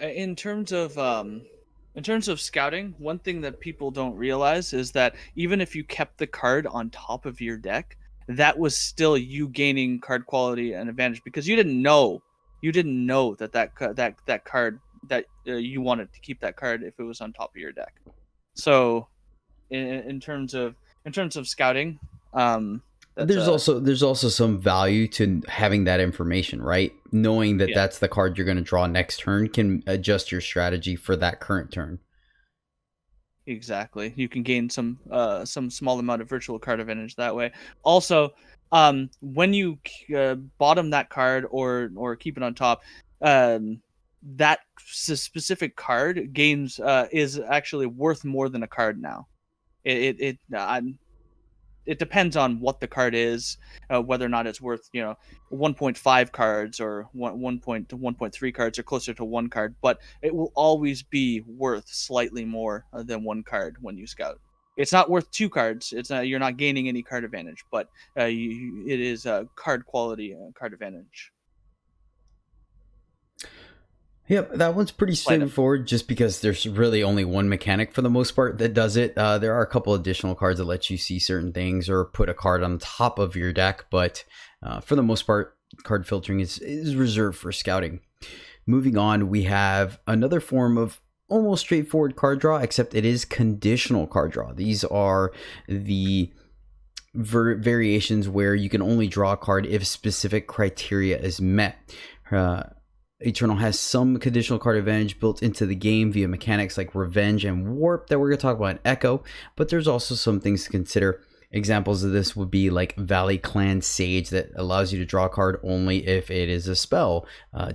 In terms of scouting, one thing that people don't realize is that even if you kept the card on top of your deck, that was still you gaining card quality and advantage, because you didn't know that card that you wanted to keep that card if it was on top of your deck. So, in terms of scouting, there's also some value to having that information, right? Knowing that that's the card you're going to draw next turn can adjust your strategy for that current turn. Exactly. You can gain some small amount of virtual card advantage that way. Also, when you bottom that card or keep it on top, that specific card gains is actually worth more than a card now. It depends on what the card is, whether or not it's worth 1.5 cards or 1.3 cards or closer to one card, but it will always be worth slightly more than one card when you scout. It's not worth two cards. You're not gaining any card advantage, but it is a card quality, card advantage. Yep, that one's pretty straightforward, just because there's really only one mechanic for the most part that does it. There are a couple additional cards that let you see certain things or put a card on top of your deck, but for the most part, card filtering is reserved for scouting. Moving on, we have another form of almost straightforward card draw, except it is conditional card draw. These are the variations where you can only draw a card if specific criteria is met. Eternal has some conditional card advantage built into the game via mechanics like Revenge and Warp that we're going to talk about in Echo, but there's also some things to consider. Examples of this would be like Valley Clan Sage, that allows you to draw a card only if it is a spell.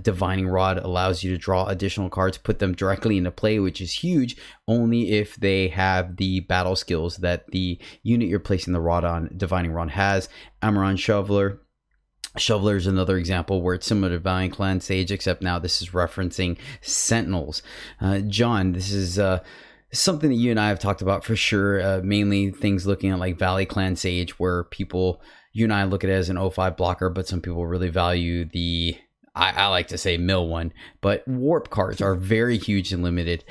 Divining Rod allows you to draw additional cards, put them directly into play, which is huge, only if they have the battle skills that the unit you're placing the rod on, Divining Rod, has. Amaran Shoveler is another example where it's similar to Valiant Clan Sage, except now this is referencing Sentinels. John, this is something that you and I have talked about for sure, mainly things looking at like Valley Clan Sage, where you and I look at it as an 0-5 blocker, but some people really value the, I like to say, mill one. But warp cards are very huge and limited.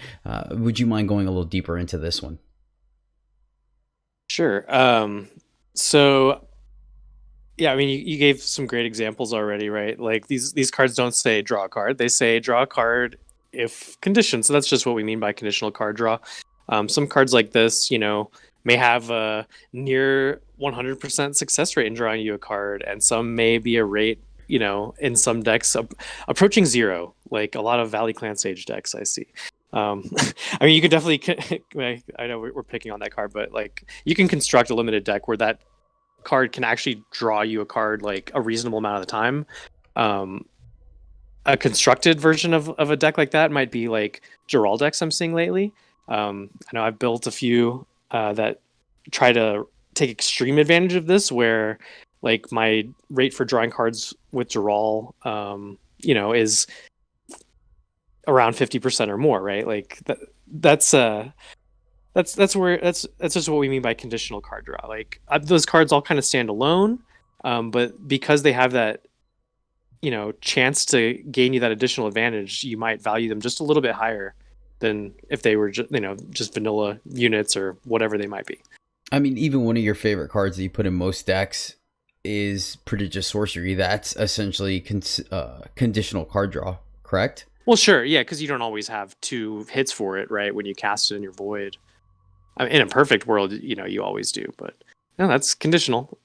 Would you mind going a little deeper into this one? Sure. So... yeah, I mean, you gave some great examples already, right? Like these cards don't say draw a card; they say draw a card if conditioned. So that's just what we mean by conditional card draw. Some cards like this, may have a near 100% success rate in drawing you a card, and some may be a rate, in some decks approaching zero, like a lot of Valley Clan Sage decks I see. I mean, you could definitely. I know we're picking on that card, but like you can construct a limited deck where that card can actually draw you a card like a reasonable amount of the time. A constructed version of a deck like that might be like Gerald decks I'm seeing lately. I know I've built a few that try to take extreme advantage of this, where like my rate for drawing cards with Gerald, is around 50% or more, right? Like that's just what we mean by conditional card draw. Like those cards all kind of stand alone, but because they have that chance to gain you that additional advantage, you might value them just a little bit higher than if they were just vanilla units or whatever they might be. I mean, even one of your favorite cards that you put in most decks is Prodigious Sorcery. That's essentially conditional card draw, correct? Well, sure, yeah, because you don't always have 2 hits for it, right? When you cast it in your void. I mean, in a perfect world, you always do, but no, that's conditional.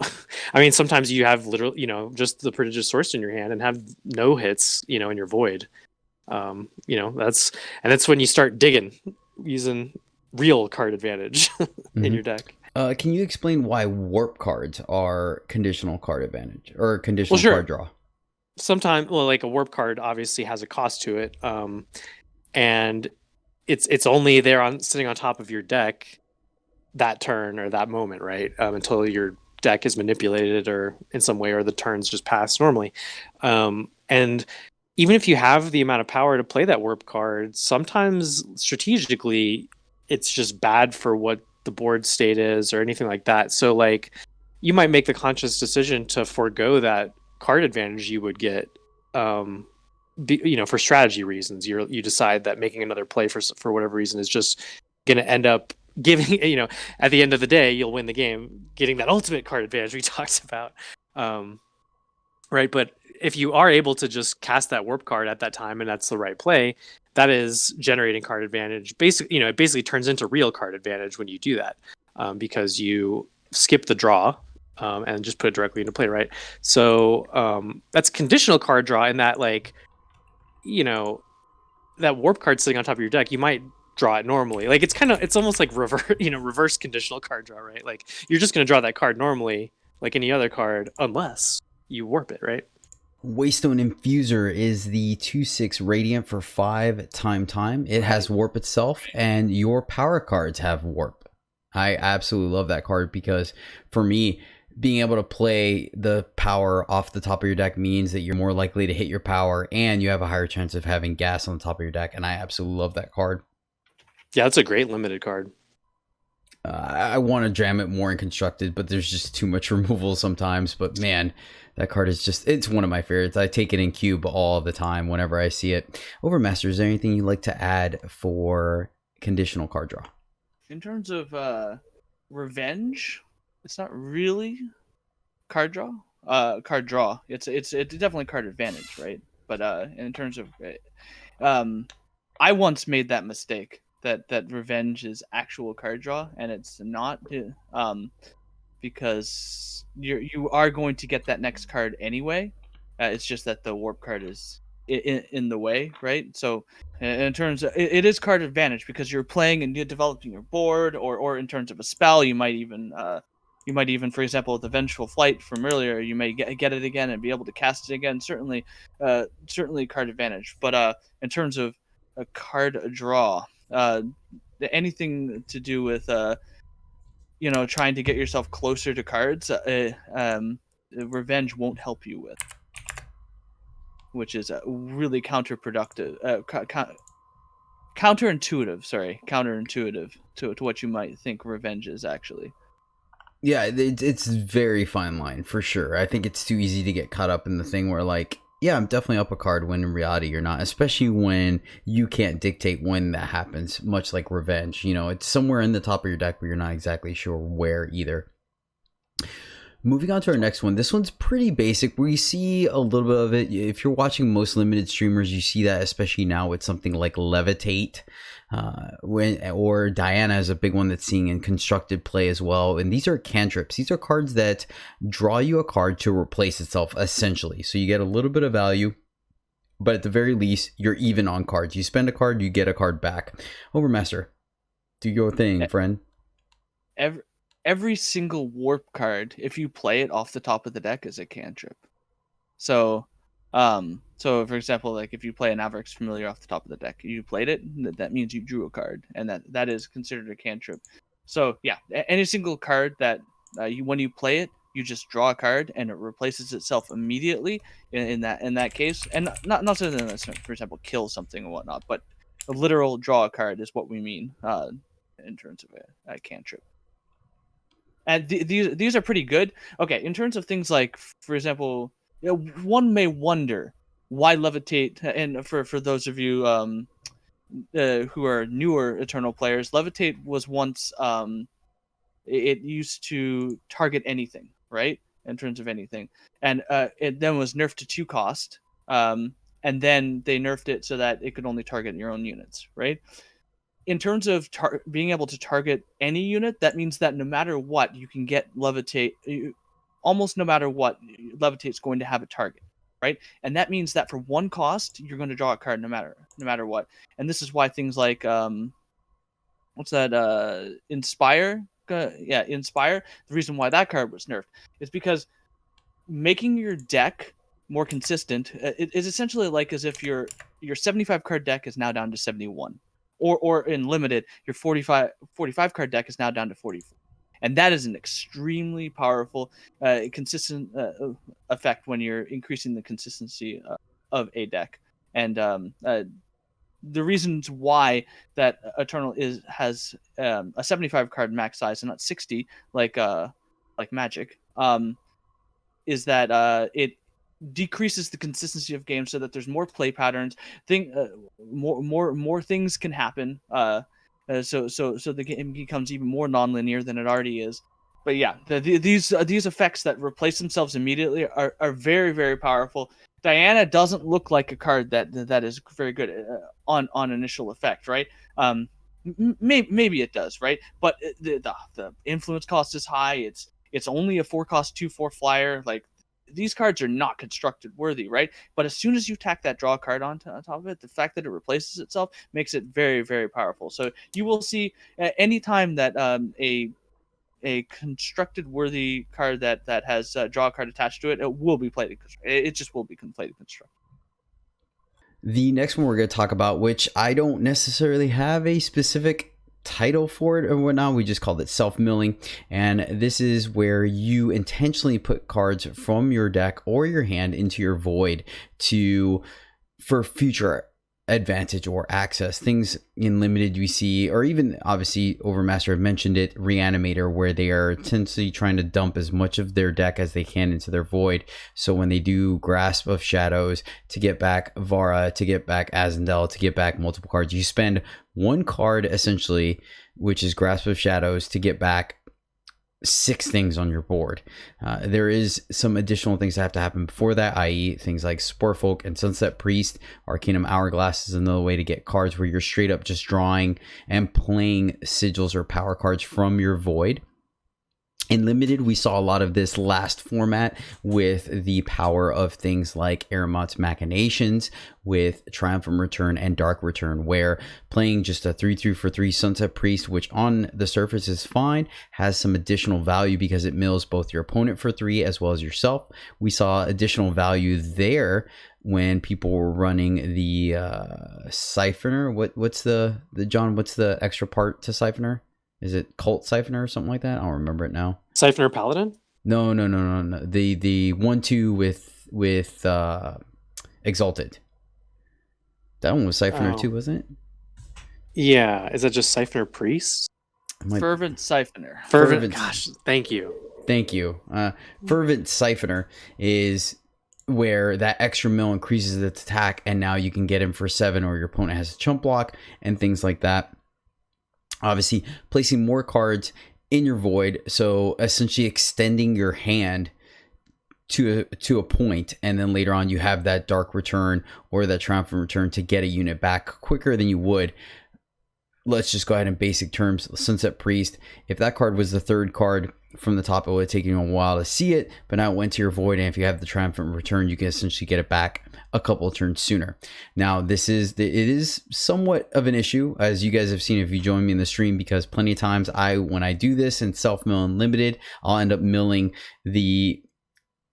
I mean, sometimes you have literally, just the Prodigious Source in your hand and have no hits, in your void. That's when you start digging using real card advantage in your deck. Can you explain why warp cards are conditional card advantage or conditional card draw? Sometimes, like a warp card obviously has a cost to it, and it's only there sitting on top of your deck that turn or that moment, right? Until your deck is manipulated or in some way, or the turns just pass normally. And even if you have the amount of power to play that warp card, sometimes strategically it's just bad for what the board state is or anything like that. So like you might make the conscious decision to forego that card advantage you would get, for strategy reasons. You decide that making another play for whatever reason is just going to end up giving, at the end of the day, you'll win the game, getting that ultimate card advantage we talked about. Right. But if you are able to just cast that warp card at that time, and that's the right play, that is generating card advantage. Basically, it basically turns into real card advantage when you do that, because you skip the draw, and just put it directly into play, right? So that's conditional card draw in that, like, that warp card sitting on top of your deck, you might draw it normally. Like it's almost like reverse conditional card draw, right? Like you're just going to draw that card normally, like any other card, unless you warp it, right? Waystone Infuser is the 2/6 Radiant for 5 time. It has warp itself, and your power cards have warp. I absolutely love that card because for me, being able to play the power off the top of your deck means that you're more likely to hit your power, and you have a higher chance of having gas on the top of your deck. And I absolutely love that card. Yeah, it's a great limited card. I want to jam it more in constructed, but there's just too much removal sometimes. But man, that card is it's one of my favorites. I take it in cube all the time whenever I see it. Overmaster, is there anything you'd like to add for conditional card draw? In terms of revenge, it's not really card draw. It's definitely card advantage, right? But in terms of, I once made that mistake that revenge is actual card draw, and it's not, because you are going to get that next card anyway. It's just that the warp card is in the way, right? So in terms of, it is card advantage because you're playing and you're developing your board, or in terms of a spell, you might even, for example, with the Vengeful Flight from earlier, you may get it again and be able to cast it again. Certainly card advantage. But in terms of a card draw, anything to do with trying to get yourself closer to cards, revenge won't help you with, which is really counterintuitive to what you might think revenge is actually. Yeah, it's very fine line for sure. I think it's too easy to get caught up in the thing where, like, yeah, I'm definitely up a card when in reality you're not, especially when you can't dictate when that happens, much like revenge. It's somewhere in the top of your deck, but you're not exactly sure where either. Moving on to our next one. This one's pretty basic. We see a little bit of it. If you're watching most limited streamers, you see that, especially now with something like Levitate. Or Diana is a big one that's seeing in constructed play as well. And these are cantrips. These are cards that draw you a card to replace itself, essentially. So you get a little bit of value but at the very least, you're even on cards. You spend a card, you get a card back. Overmaster, do your thing, friend. Every single warp card, if you play it off the top of the deck, is a cantrip. So for example, like if you play an Avarix Familiar off the top of the deck, you played it, that means you drew a card, and that is considered a cantrip. So yeah, any single card that when you play it, you just draw a card and it replaces itself immediately in that case. And not something that, for example, kill something or whatnot, but a literal draw a card is what we mean in terms of a cantrip. And these are pretty good. Okay, in terms of things like, for example, one may wonder why levitate, and for those of you who are newer Eternal players, levitate was once it used to target anything, right? In terms of anything, and it then was nerfed to 2 cost, and then they nerfed it so that it could only target your own units, right? In terms of being able to target any unit, that means that no matter what, you can get levitate. Almost no matter what, levitate's going to have a target, right? And that means that for 1 cost, you're going to draw a card no matter what. And this is why things like what's that? Inspire. Inspire. The reason why that card was nerfed is because making your deck more consistent is essentially like as if your 75 card deck is now down to 71. Or in limited, your 45 card deck is now down to 44. And that is an extremely powerful, consistent effect when you're increasing the consistency of a deck. And the reasons why that Eternal has a 75 card max size and not 60 like Magic is that it decreases the consistency of games so that there's more play patterns. More things can happen. So the game becomes even more non-linear than it already is. But yeah, these effects that replace themselves immediately are very, very powerful. Diana doesn't look like a card that is very good on initial effect, right? Maybe it does, right? But the influence cost is high. It's only a 4-cost 2/4 flyer. Like, these cards are not constructed worthy, right? But as soon as you tack that draw card on top of it, the fact that it replaces itself makes it very, very powerful. So you will see anytime that a constructed worthy card that has a draw card attached to it, it will be played. It just will be played constructed. The next one we're going to talk about, which I don't necessarily have a specific title for it or whatnot, we just called it self-milling, and this is where you intentionally put cards from your deck or your hand into your void for future advantage or access. Things in limited we see, or even obviously Overmaster have mentioned it, Reanimator, where they are intensely trying to dump as much of their deck as they can into their void, so when they do Grasp of Shadows to get back Vara, to get back Azendel, to get back multiple cards, you spend 1 card essentially, which is Grasp of Shadows, to get back 6 things on your board. There is some additional things that have to happen before that, i.e. things like Sporefolk and Sunset Priest. Arcanum Hourglass is another way to get cards where you're straight up just drawing and playing sigils or power cards from your void. In limited, we saw a lot of this last format with the power of things like Aramot's Machinations, with Triumphant Return and Dark Return, where playing just a 3/3 for 3 Sunset Priest, which on the surface is fine, has some additional value because it mills both your opponent for 3 as well as yourself. We saw additional value there when people were running the Siphoner. What's the John? What's the extra part to Siphoner? Is it Cult Siphoner or something like that? I don't remember it now. Siphoner Paladin? No. The 1/2 with Exalted. That one was Siphoner too, wasn't it? Yeah. Is that just Siphoner Priest? Fervent Siphoner. Fervent. Gosh, thank you. Fervent Siphoner is where that extra mill increases its attack, and now you can get him for 7, or your opponent has a chump block and things like that. Obviously, placing more cards in your void, so essentially extending your hand to a point, and then later on you have that Dark Return or that Triumphant Return to get a unit back quicker than you would let's just go ahead in basic terms. Sunset Priest, if that card was the third card from the top, it would have taken you a while to see it, but now it went to your void, and if you have the Triumphant Return, you can essentially get it back a couple of turns sooner. Now, it is somewhat of an issue, as you guys have seen if you join me in the stream, because plenty of times when I do this and self-mill Unlimited, I'll end up milling the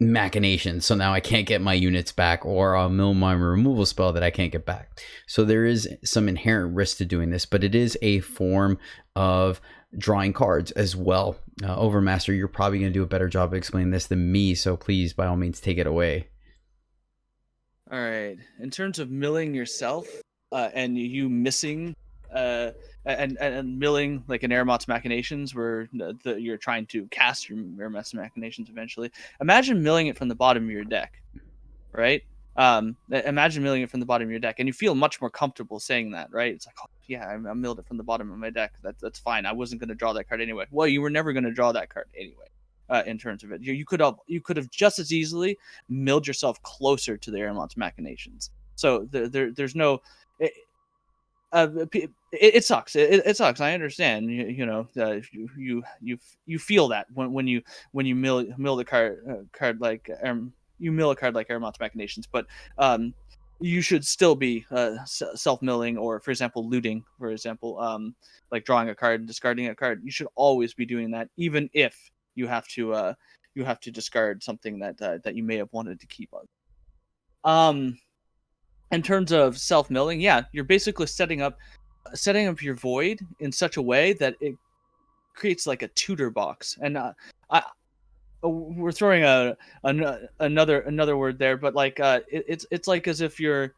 Machinations, so now I can't get my units back, or I'll mill my removal spell that I can't get back. So there is some inherent risk to doing this, but it is a form of drawing cards as well. Overmaster, you're probably going to do a better job of explaining this than me, so please, by all means, take it away. All right. In terms of milling yourself, and you missing, and milling like an Aramot's Machinations, where you're trying to cast your Aramot's Machinations eventually. Imagine milling it from the bottom of your deck, right? Imagine milling it from the bottom of your deck, and you feel much more comfortable saying that, right? It's like, oh, yeah, I milled it from the bottom of my deck. That's fine. I wasn't going to draw that card anyway. Well, you were never going to draw that card anyway. In terms of it, you could have just as easily milled yourself closer to the Aramot's Machinations. So there's no. It sucks. It sucks. I understand. You feel that when you mill the card like you mill a card like Aramot's Machinations, but you should still be self milling, or for example looting, like drawing a card and discarding a card. You should always be doing that, even if you have to discard something that you may have wanted to keep on. In terms of self milling, yeah, you're basically setting up your void in such a way that it creates like a tutor box. And we're throwing another word there, but like it's like as if your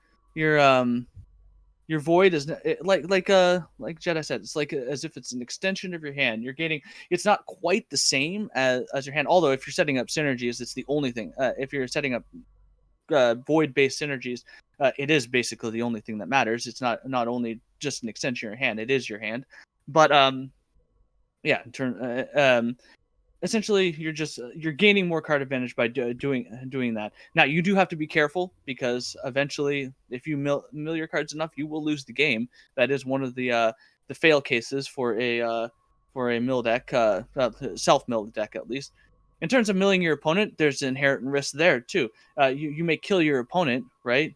void is like Jedi said, it's like as if it's an extension of your hand. You're gaining. It's not quite the same as your hand, although if you're setting up synergies, it's the only thing. If you're setting up void-based synergies, it is basically the only thing that matters. It's not only just an extension of your hand; it is your hand. But yeah, essentially you're gaining more card advantage by doing that. Now you do have to be careful, because eventually, if you mill your cards enough, you will lose the game. That is one of the fail cases for a mill deck, self mill deck at least. In terms of milling your opponent, there's inherent risk there too. You may kill your opponent, right,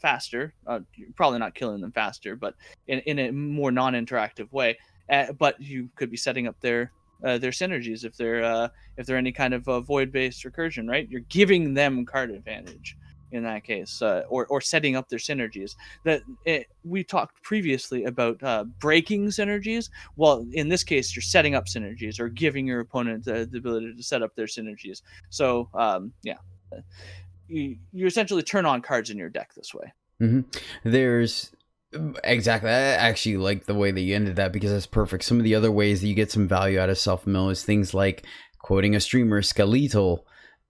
faster. You're probably not killing them faster, but in a more non-interactive way. But you could be setting up their synergies if they're any kind of void-based recursion, right? You're giving them card advantage in that case, or setting up their synergies. We talked previously about breaking synergies. Well, in this case, you're setting up synergies, or giving your opponent the ability to set up their synergies. So yeah, you essentially turn on cards in your deck this way. Mm-hmm. There's exactly. I actually like the way that you ended that, because that's perfect. Some of the other ways that you get some value out of self-mill is things like, quoting a streamer, skeletal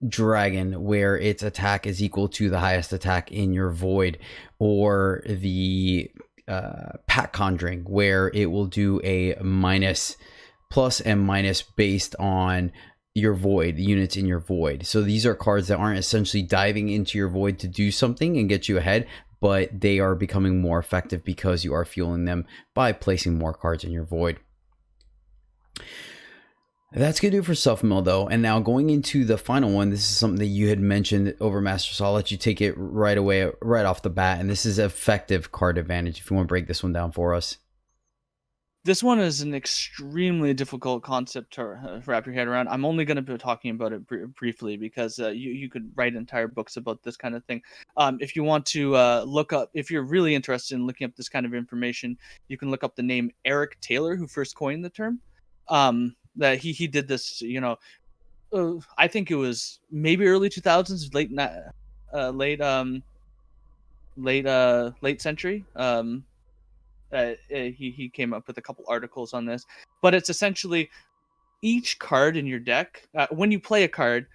dragon, where its attack is equal to the highest attack in your void, or the pack conjuring, where it will do a plus and minus based on your void, units in your void. So these are cards that aren't essentially diving into your void to do something and get you ahead, but they are becoming more effective because you are fueling them by placing more cards in your void. That's going to do it for self-mill, though. And now going into the final one, this is something that you had mentioned, Overmaster, so I'll let you take it right away, right off the bat. And this is effective card advantage, if you want to break this one down for us. This one is an extremely difficult concept to wrap your head around. I'm only going to be talking about it briefly, because you could write entire books about this kind of thing. If you want to look up, if you're really interested in looking up this kind of information, you can look up the name Eric Taylor, who first coined the term. That he did this, I think it was maybe early 2000s, late century. He came up with a couple articles on this, but it's essentially each card in your deck. When you play a card,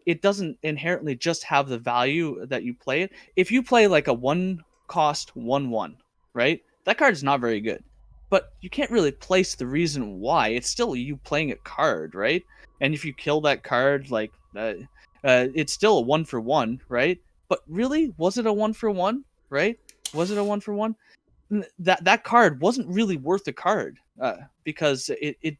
it doesn't inherently just have the value that you play it. If you play like a 1-cost 1/1, right, that card is not very good. But you can't really place the reason why. It's still you playing a card, right? And if you kill that card, like it's still a 1-for-1, right? But really, was it a 1-for-1, right? Was it a 1-for-1? that card wasn't really worth a card because it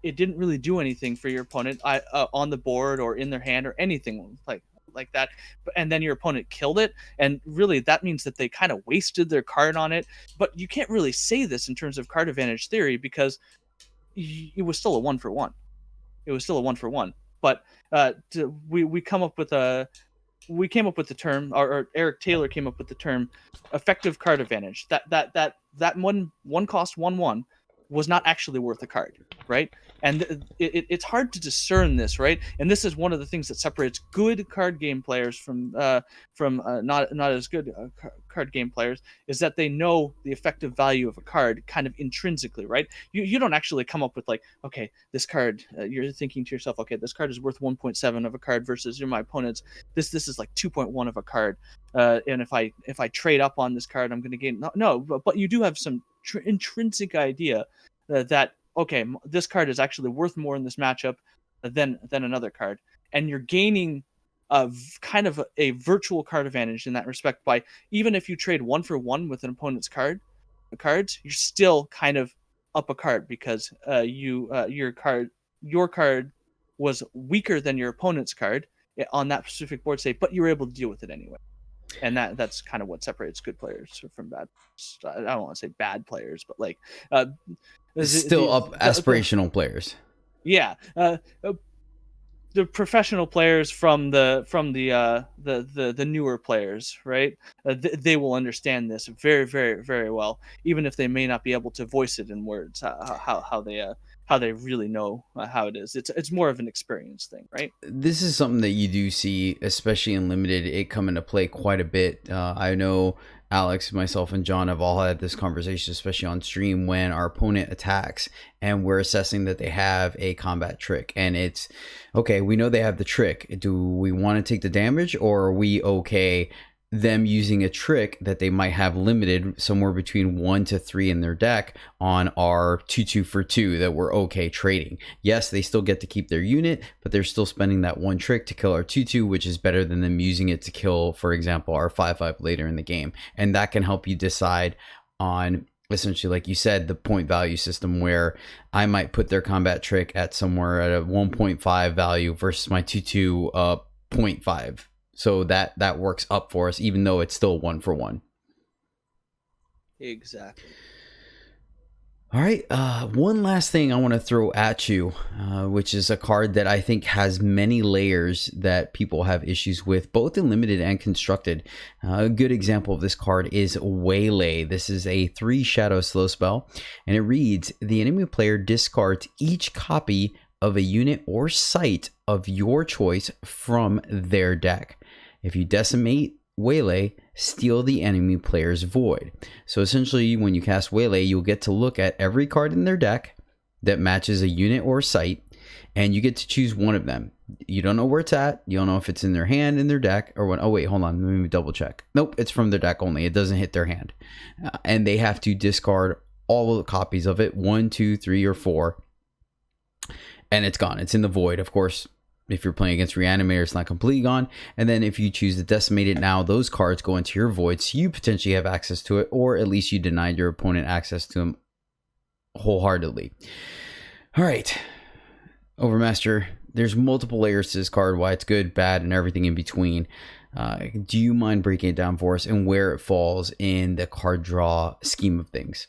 didn't really do anything for your opponent on the board or in their hand or anything like that. And then your opponent killed it, and really that means that they kind of wasted their card on it. But you can't really say this in terms of card advantage theory because it was still a 1-for-1. It was still a 1-for-1. But we came up with the term, or Eric Taylor came up with the term effective card advantage. That one cost 1/1 was not actually worth a card, right? And it's hard to discern this, right? And this is one of the things that separates good card game players from not as good card game players, is that they know the effective value of a card kind of intrinsically, right? You don't actually come up with like, okay, this card, you're thinking to yourself, okay, this card is worth 1.7 of a card versus my opponent's. This is like 2.1 of a card, and if I trade up on this card, I'm going to gain. No, but you do have some intrinsic idea that okay, this card is actually worth more in this matchup than another card, and you're gaining kind of a virtual card advantage in that respect by, even if you trade 1-for-1 with an opponent's cards, you're still kind of up a card because your card was weaker than your opponent's card on that specific board state, but you were able to deal with it anyway. And that's kind of what separates good players from bad. I don't want to say bad players, but like Still aspirational players. Yeah, the professional players from the newer players, right? They will understand this very, very, very well, even if they may not be able to voice it in words. How they really know how it is. It's more of an experience thing, right? This is something that you do see, especially in limited, it come into play quite a bit. I know Alex, myself, and John have all had this conversation, especially on stream, when our opponent attacks and we're assessing that they have a combat trick. And it's, okay, we know they have the trick. Do we want to take the damage, or are we okay them using a trick that they might have limited somewhere between 1 to 3 in their deck on our 2/2 for 2 that we're okay trading? Yes, they still get to keep their unit, but they're still spending that one trick to kill our 2/2, which is better than them using it to kill, for example, our 5/5 later in the game. And that can help you decide on, essentially, like you said, the point value system, where I might put their combat trick at somewhere at a 1.5 value versus my 2/2 0.5. So that works up for us, even though it's still 1-for-1. Exactly. All right. One last thing I want to throw at you, which is a card that I think has many layers that people have issues with, both in limited and constructed. A good example of this card is Waylay. This is a 3 shadow slow spell, and it reads: the enemy player discards each copy of a unit or site of your choice from their deck. If you decimate Waylay, steal the enemy player's void. So essentially, when you cast Waylay, you'll get to look at every card in their deck that matches a unit or site, and you get to choose one of them. You don't know where it's at. You don't know if it's in their hand, in their deck, or what. Oh wait, hold on, let me double check. Nope, it's from their deck only. It doesn't hit their hand, and they have to discard all of the copies of it, 1, 2, 3, or 4. And it's gone. It's in the void. Of course, if you're playing against Reanimator, it's not completely gone. And then if you choose to decimate it now, those cards go into your void, so you potentially have access to it, or at least you denied your opponent access to them wholeheartedly. All right, Overmaster, there's multiple layers to this card, why it's good, bad, and everything in between. Do you mind breaking it down for us and where it falls in the card draw scheme of things?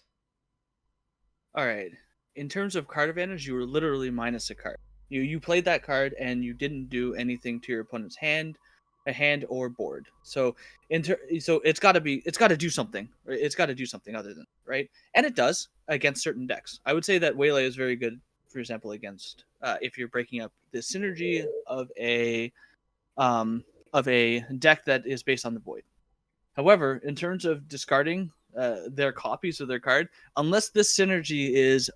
All right. In terms of card advantage, you were literally minus a card. You played that card and you didn't do anything to your opponent's hand, a hand or board. So it's got to do something. It's got to do something other than, right? And it does against certain decks. I would say that Waylay is very good, for example, against if you're breaking up the synergy of a deck that is based on the void. However, in terms of discarding their copies of their card, unless this synergy is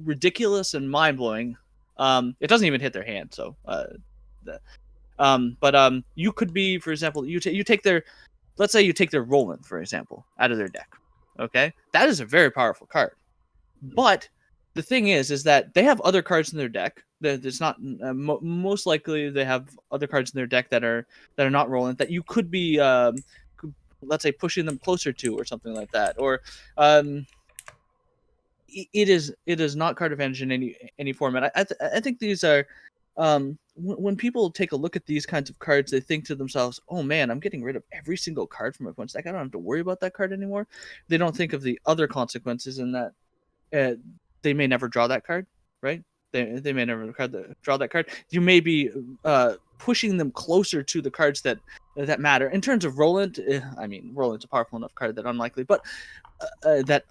ridiculous and mind-blowing, it doesn't even hit their hand. So you could be, for example, you take their, let's say you take their Roland, for example, out of their deck. Okay, that is a very powerful card. But the thing is that they have other cards in their deck. It's not most likely they have other cards in their deck that are not Roland that you could be let's say pushing them closer to, or something like that, or it is not card advantage in any format. I think these are when people take a look at these kinds of cards, they think to themselves, "Oh man, I'm getting rid of every single card from my opponent's deck. I don't have to worry about that card anymore." They don't think of the other consequences in that they may never draw that card, right? They may never draw that card. You may be pushing them closer to the cards that matter. In terms of Roland, I mean, Roland's a powerful enough card that unlikely, but that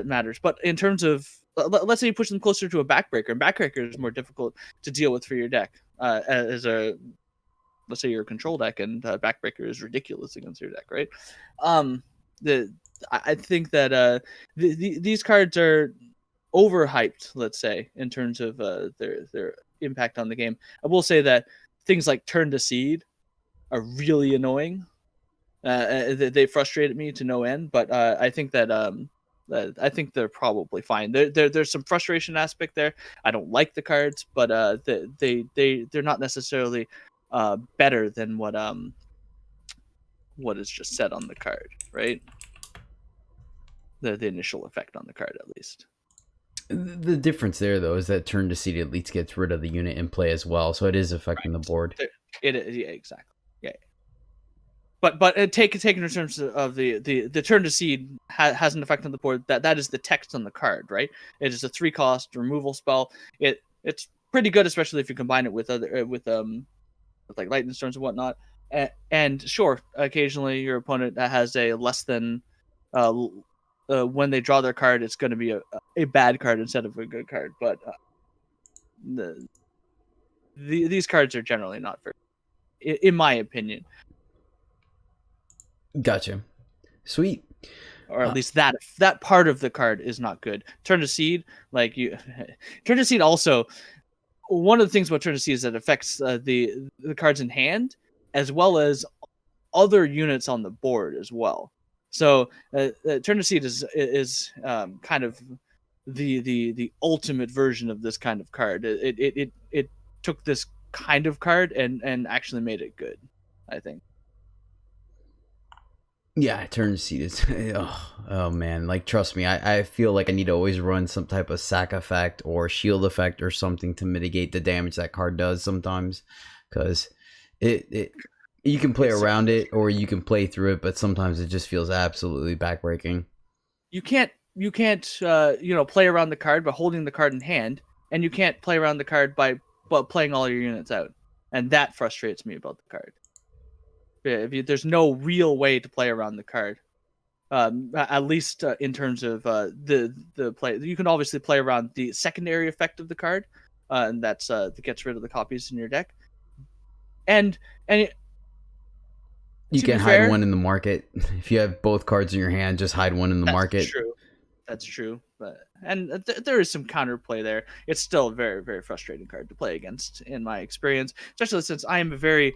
matters. But in terms of, let's say you push them closer to a backbreaker, and backbreaker is more difficult to deal with for your deck. As a, let's say you're a control deck, and backbreaker is ridiculous against your deck, right? I think that these cards are overhyped, let's say, in terms of their impact on the game. I will say that things like Turn to Seed are really annoying. They frustrated me to no end, but I think that I think they're probably fine. There's some frustration aspect there. I don't like the cards, but they're not necessarily better than what is just said on the card, right? The initial effect on the card, at least. The difference there, though, is that Turn to Seed at least gets rid of the unit in play as well, so it is affecting the board. It is, yeah, exactly. Yeah. But taken in terms of the Turn to Seed has an effect on the board. That is the text on the card, right? It is a 3-cost removal spell. It's pretty good, especially if you combine it with other with like lightning storms and whatnot. And sure, occasionally your opponent has a less than when they draw their card, it's going to be a bad card instead of a good card. But these cards are generally not very, in my opinion. Gotcha. Sweet. Or at least that part of the card is not good. Turn to Seed, Turn to Seed also, one of the things about Turn to Seed is that it affects the cards in hand as well as other units on the board as well. So Turn to Seed is kind of the ultimate version of this kind of card. It took this kind of card and actually made it good, I think. Yeah, Turn to Seed is oh man, like trust me, I feel like I need to always run some type of sack effect or shield effect or something to mitigate the damage that card does sometimes, because it you can play around it or you can play through it, but sometimes it just feels absolutely backbreaking. You can't play around the card by holding the card in hand, and you can't play around the card by playing all your units out, and that frustrates me about the card. There's no real way to play around the card, at least in terms of the play. You can obviously play around the secondary effect of the card, and that gets rid of the copies in your deck. And you can hide one in the market. If you have both cards in your hand, just hide one in the market. That's true. And there is some counterplay there. It's still a very, very frustrating card to play against, in my experience, especially since I am a very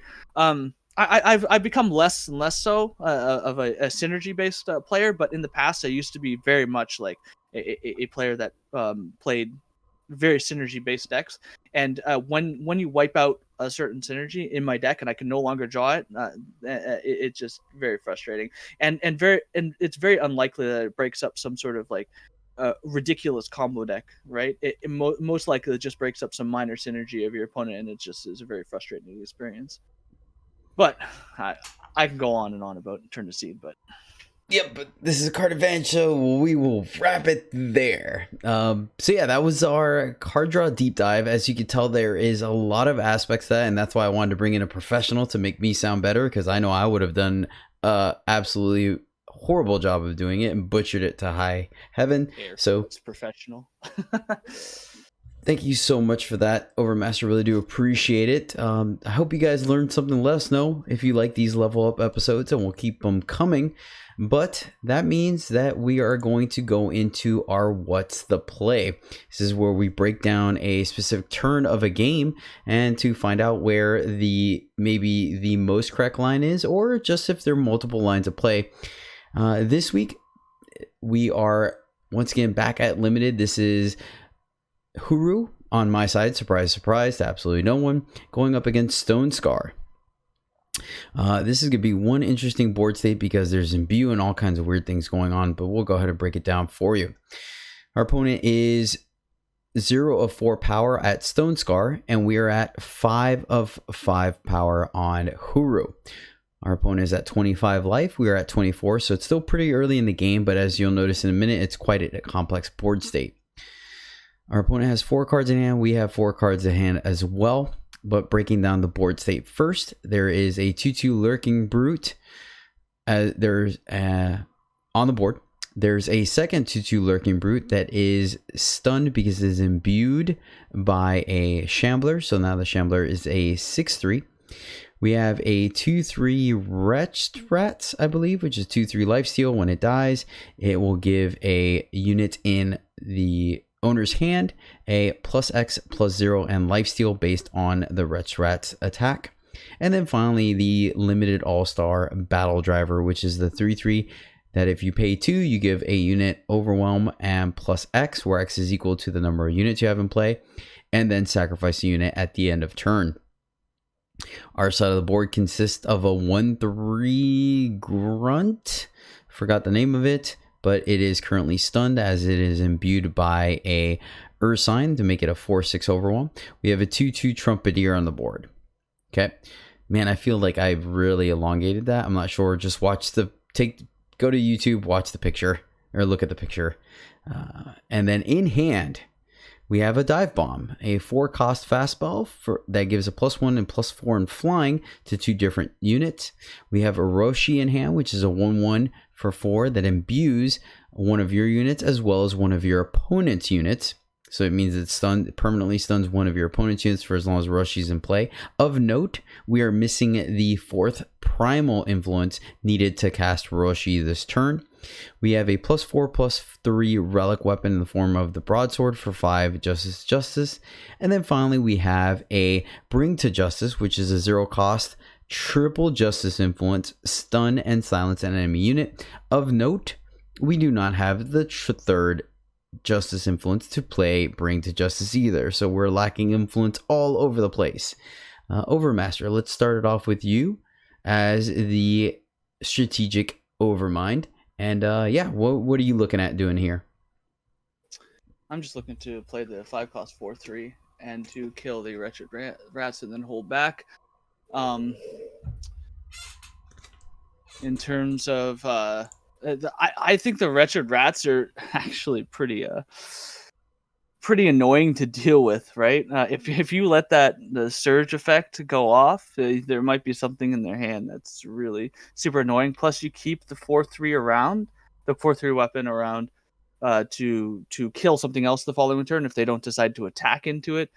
I've become less and less so of a synergy-based player, but in the past I used to be very much like a player that played very synergy-based decks. And when you wipe out a certain synergy in my deck and I can no longer draw it, it's just very frustrating. And it's very unlikely that it breaks up some sort of like ridiculous combo deck, right? It most likely just breaks up some minor synergy of your opponent, and it just is a very frustrating experience. But I can go on and on about Turn to Seed, but... Yep, but this is a card advantage, so we will wrap it there. So yeah, that was our card draw deep dive. As you can tell, there is a lot of aspects to that, and that's why I wanted to bring in a professional to make me sound better, because I know I would have done absolutely horrible job of doing it and butchered it to high heaven. So it's professional. Thank you so much for that, Overmaster. Really do appreciate it. I hope you guys learned something. Let us know if you like these level up episodes, and we'll keep them coming. But that means that we are going to go into our What's the Play. This is where we break down a specific turn of a game and to find out where maybe the most correct line is, or just if there are multiple lines of play. This week, we are once again back at Limited. This is Huru on my side, surprise, surprise to absolutely no one, going up against Stone Scar. This is going to be one interesting board state because there's imbue and all kinds of weird things going on, but we'll go ahead and break it down for you. Our opponent is 0 of 4 power at Stone Scar, and we are at 5 of 5 power on Huru. Our opponent is at 25 life. We are at 24, so it's still pretty early in the game, but as you'll notice in a minute, it's quite a complex board state. Our opponent has 4 cards in hand. We have 4 cards in hand as well. But breaking down the board state first, there is a 2/2 Lurking Brute. There's on the board. There's a second 2/2 Lurking Brute that is stunned because it is imbued by a Shambler. So now the Shambler is a 6/3. We have a 2/3 Wretched Rats, I believe, which is 2/3 lifesteal. When it dies, it will give a unit in the owner's hand a +X +0 and lifesteal based on the Wretched Rats attack. And then finally, the limited all-star Battle Driver, which is the 3/3 that if you pay 2, you give a unit Overwhelm and +X, where X is equal to the number of units you have in play, and then sacrifice a unit at the end of turn. Our side of the board consists of a 1/3 Grunt. Forgot the name of it, but it is currently stunned as it is imbued by a Ursine to make it a 4/6 Overwhelm. We have a 2/2 Trumpeteer on the board. Okay, man, I feel like I've really elongated that. I'm not sure. Just watch go to YouTube, watch the picture, or look at the picture, and then in hand we have a Dive Bomb, a 4-cost fastball that gives a +1 and +4 in flying to 2 different units. We have Orochi in hand, which is a 1/1 for 4 that imbues one of your units as well as one of your opponent's units. So it means it permanently stuns one of your opponent's units for as long as Oroshi's in play. Of note, we are missing the 4th Primal Influence needed to cast Orochi this turn. We have a +4 +3 relic weapon in the form of the broadsword for 5 justice. And then finally we have a Bring to Justice, which is a 0-cost triple justice influence, stun and silence an enemy unit. Of note, we do not have the 3rd justice influence to play Bring to Justice either, so we're lacking influence all over the place. Overmaster, let's start it off with you as the strategic overmind. And yeah, what are you looking at doing here? I'm just looking to play the 5-cost 4/3 and to kill the Wretched Rats and then hold back. In terms of, I think the Wretched Rats are actually pretty annoying to deal with, right? If you let the surge effect go off, there might be something in their hand that's really super annoying. Plus, you keep the 4/3 around, the 4/3 weapon around, to kill something else the following turn if they don't decide to attack into it.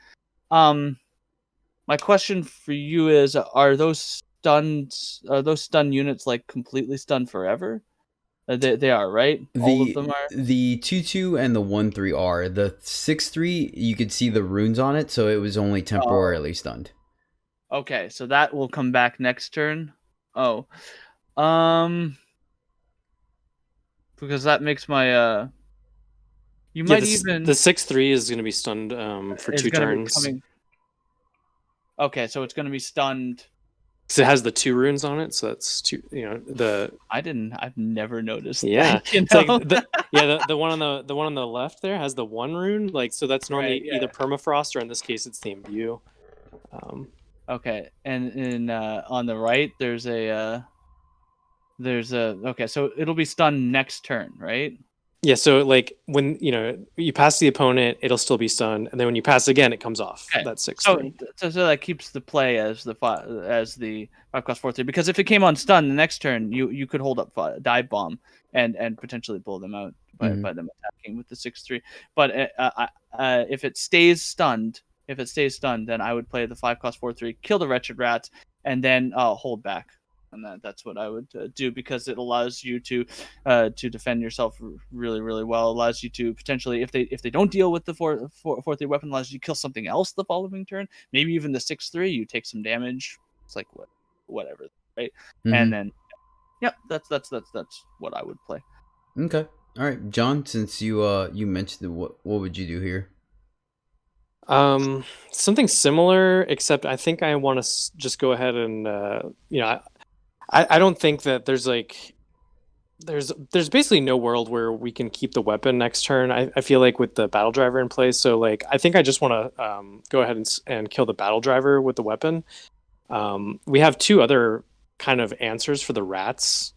My question for you is: are those stun units like completely stunned forever? They are, right? All of them are. The 2/2 and the 1/3 are. The 6/3, you could see the runes on it, so it was only temporarily stunned. Okay, so that will come back next turn. Oh, because that makes my you might even the 6/3 is going to be stunned for 2 turns. Okay, so it's going to be stunned. So it has the 2 runes on it, so that's 2. I've never noticed. Yeah, that, it's like the one on the left there has the 1 rune. Like, so that's normally either permafrost or in this case it's the imbue. Okay, and on the right there's a okay, so it'll be stunned next turn, right? Yeah, so like when you pass the opponent, it'll still be stunned, and then when you pass again, it comes off. Okay. That's 6. So that keeps the play as the 5-cost 4/3. Because if it came on stun the next turn, you could hold up Dive Bomb and potentially blow them out by them attacking with the 6/3. But if it stays stunned, then I would play the 5-cost 4/3, kill the Wretched Rats, and then hold back. And that's what I would do, because it allows you to defend yourself really, really well. It allows you to potentially, if they don't deal with the 4/3 weapon, allows you to kill something else the following turn. Maybe even the 6/3, you take some damage. It's like whatever, right? Mm-hmm. And then, yep, that's what I would play. Okay, all right, John. Since you mentioned it, what would you do here? Something similar, except I think I want to just go ahead and I don't think that there's like there's basically no world where we can keep the weapon next turn. I feel like with the battle driver in place, so like I think I just want to go ahead and kill the battle driver with the weapon. We have two other kind of answers for the rats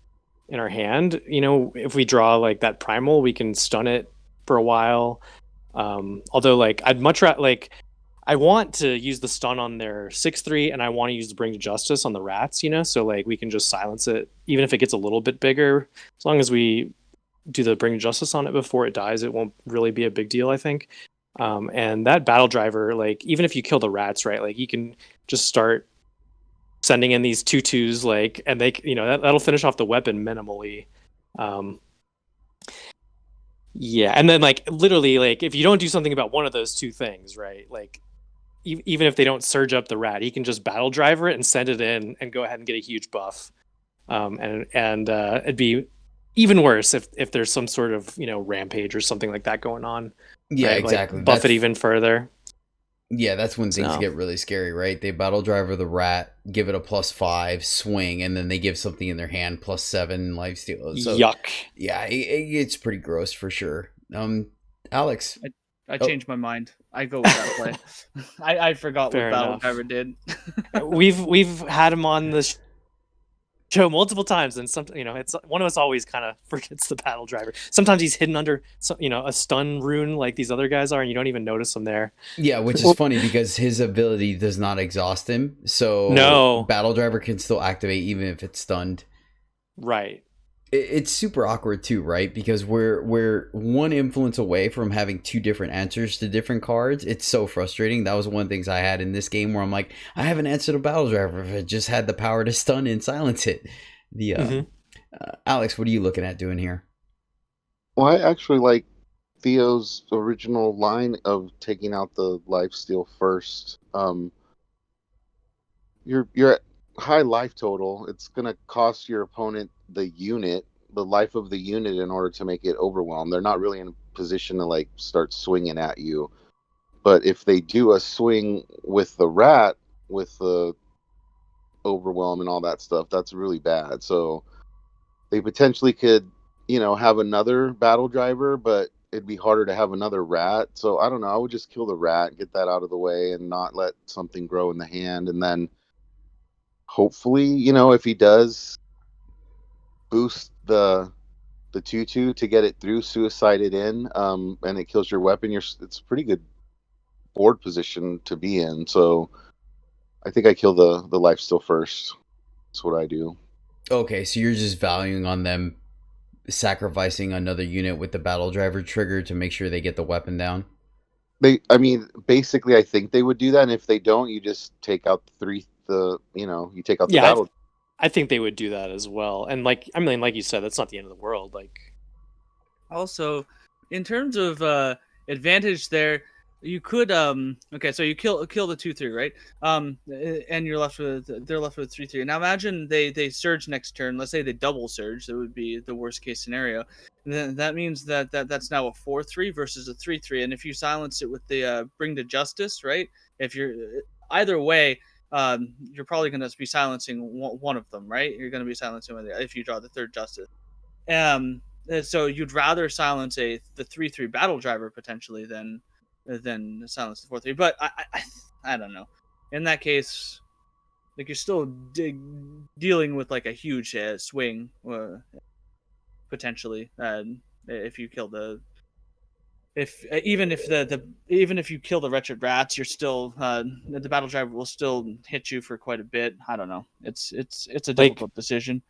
in our hand. If we draw like that primal, we can stun it for a while. Although like I'd much rather like I want to use the stun on their 6/3 and I want to use the bring to justice on the rats, so like we can just silence it even if it gets a little bit bigger. As long as we do the bring to justice on it before it dies, it won't really be a big deal, I think. And that battle driver, like even if you kill the rats, right, like you can just start sending in these 2/2s, like, and they that'll finish off the weapon minimally. Yeah, and then like literally, like if you don't do something about one of those two things, right, like even if they don't surge up the rat, he can just battle driver it and send it in and go ahead and get a huge buff. And it'd be even worse if there's some sort of rampage or something like that going on. Yeah, right? exactly. Like, buff it even further. Yeah, that's when things get really scary, right? They battle driver the rat, give it a +5 swing, and then they give something in their hand +7 lifesteal. So, yuck. Yeah, it's pretty gross for sure. Alex, I changed my mind. I go with that play. I forgot Fair what battle enough. driver did. We've had him on the show multiple times, and it's one of us always kind of forgets the battle driver. Sometimes he's hidden under a stun rune like these other guys are, and you don't even notice him there. Yeah, which is funny because his ability does not exhaust him, so no battle driver can still activate even if it's stunned. Right. It's super awkward too, right? Because we're one influence away from having two different answers to different cards. It's so frustrating. That was one of the things I had in this game where I'm like, I have an answer to battle driver if it just had the power to stun and silence it. Alex, what are you looking at doing here? Well, I actually like Theo's original line of taking out the lifesteal first. You're at high life total. It's gonna cost your opponent the life of the unit in order to make it overwhelm. They're not really in a position to like start swinging at you. But if they do a swing with the rat, with the overwhelm and all that stuff, that's really bad. So they potentially could, have another battle driver, but it'd be harder to have another rat. So I don't know. I would just kill the rat, get that out of the way, and not let something grow in the hand. And then hopefully, if he does boost the 2/2 to get it through, suicide it in, and it kills your weapon, it's a pretty good board position to be in. So I think I kill the lifesteal first. That's what I do. Okay, so you're just valuing on them sacrificing another unit with the battle driver trigger to make sure they get the weapon down? Basically I think they would do that, and if they don't, you just take out you take out the battle. I think they would do that as well. And like you said, that's not the end of the world. Like, also, in terms of advantage there, you could okay, so you kill the 2/3, right? And they're left with 3/3. Now imagine they surge next turn. Let's say they double surge. That would be the worst case scenario. And then that means that's now a 4/3 versus a 3/3. And if you silence it with the bring to justice, right? If you're either way, you're probably going to be silencing one of them, right? You're going to be silencing one if you draw the third justice. So you'd rather silence the 3/3 battle driver potentially than silence the 4/3. But I don't know. In that case, like you're still dealing with like a huge swing potentially. If you kill even if you kill the wretched rats, you're still the battle driver will still hit you for quite a bit. I don't know. It's a difficult decision.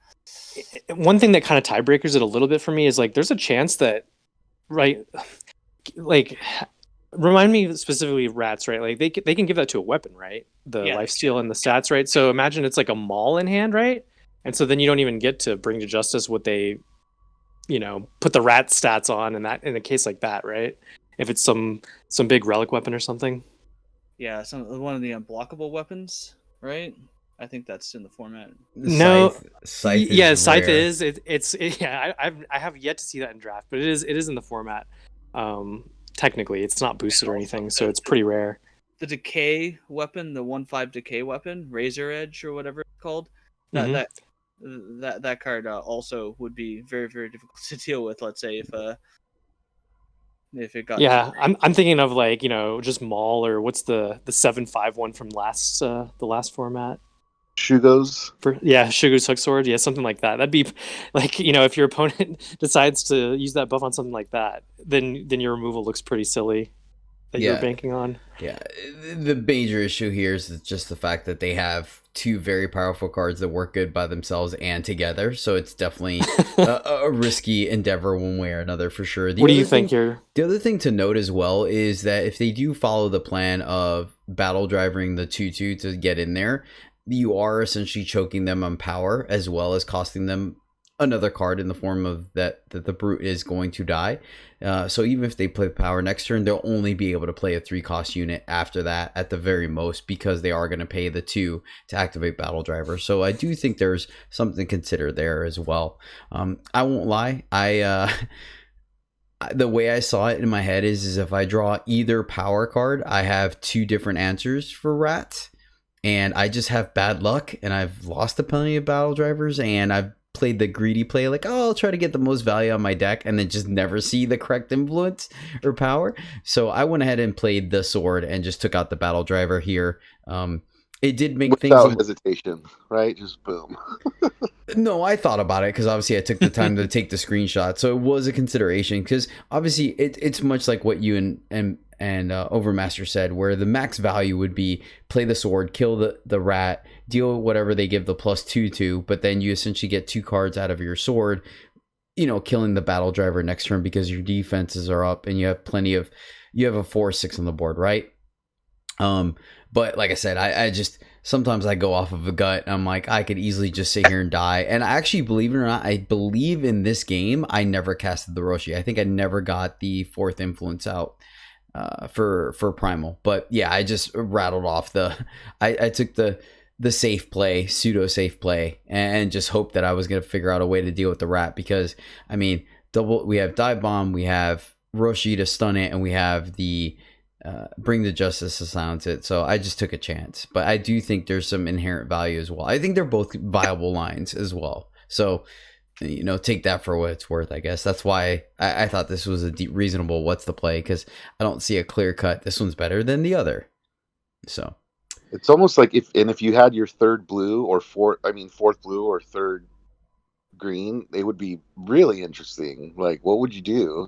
One thing that kind of tiebreakers it a little bit for me is like there's a chance that, right, like remind me specifically of rats, right? Like they can give that to a weapon, right? The lifesteal and the stats, right? So imagine it's like a maul in hand, right? And so then you don't even get to bring to justice what they put the rat stats on in a case like that, right? If it's some big relic weapon or something. Yeah, one of the unblockable weapons, right? I think that's in the format. No, Scythe Scythe is. I have yet to see that in draft, but it is in the format. Technically, it's not boosted or anything, so it's pretty rare. decay weapon, the 1/5 decay weapon, Razor Edge or whatever it's called. That that card also would be very, very difficult to deal with. Let's say if it got I'm thinking of like just Maul, or what's the 7/5 one from the last format. Shugos. Shugo's Hook Sword. Yeah, something like that. That'd be like, if your opponent decides to use that buff on something like that, then your removal looks pretty silly that you're banking on. Yeah, the major issue here is just the fact that they have two very powerful cards that work good by themselves and together. So it's definitely a risky endeavor one way or another for sure. What do you think here? The other thing to note as well is that if they do follow the plan of battle driving the 2/2 to get in there, you are essentially choking them on power as well as costing them another card in the form of that the brute is going to die. So even if they play power next turn, they'll only be able to play a 3-cost unit after that at the very most, because they are going to pay the 2 to activate battle driver. So I do think there's something to consider there as well. I won't lie, the way I saw it in my head is if I draw either power card, I have 2 different answers for Rat, and I just have bad luck, and I've lost a plenty of battle drivers, and I've played the greedy play, like, I'll try to get the most value on my deck, and then just never see the correct influence or power. So I went ahead and played the sword and just took out the battle driver here. It did make without things hesitation, right? Just boom. No, I thought about it because obviously I took the time to take the screenshot, so it was a consideration. Because obviously it's much like what you and Overmaster said, where the max value would be play the sword, kill the rat, deal whatever they give the +2 to, but then you essentially get 2 cards out of your sword, killing the battle driver next turn because your defenses are up and you have a 4/6 on the board, right? But like I said, I just sometimes I go off of a gut and I'm like, I could easily just sit here and die. And I actually, believe it or not, I believe in this game I never casted the Roshi. I think I never got the 4th influence out for primal. But yeah, I just rattled off I took the safe play, pseudo safe play, and just hoped that I was going to figure out a way to deal with the rat, because I mean, we have dive bomb, we have Roshi to stun it, and we have the bring the justice to silence it. So I just took a chance, but I do think there's some inherent value as well. I think they're both viable lines as well. So take that for what it's worth. I guess that's why I thought this was a reasonable what's the play, because I don't see a clear cut this one's better than the other. So it's almost like if you had your third blue or fourth blue or third green, they would be really interesting. Like, what would you do?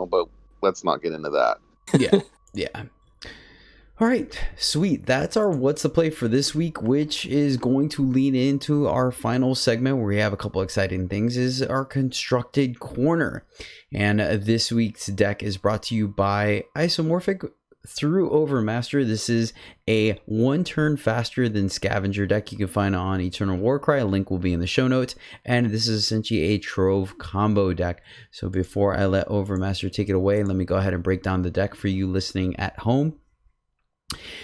But let's not get into that. Yeah. All right, sweet. That's our what's the play for this week, which is going to lead into our final segment where we have a couple exciting things, is our constructed corner. And this week's deck is brought to you by Isomorphic through Overmaster. This is a 1 turn faster than scavenger deck you can find on Eternal Warcry. A link will be in the show notes. And this is essentially a Trove combo deck. So before I let Overmaster take it away, let me go ahead and break down the deck for you listening at home.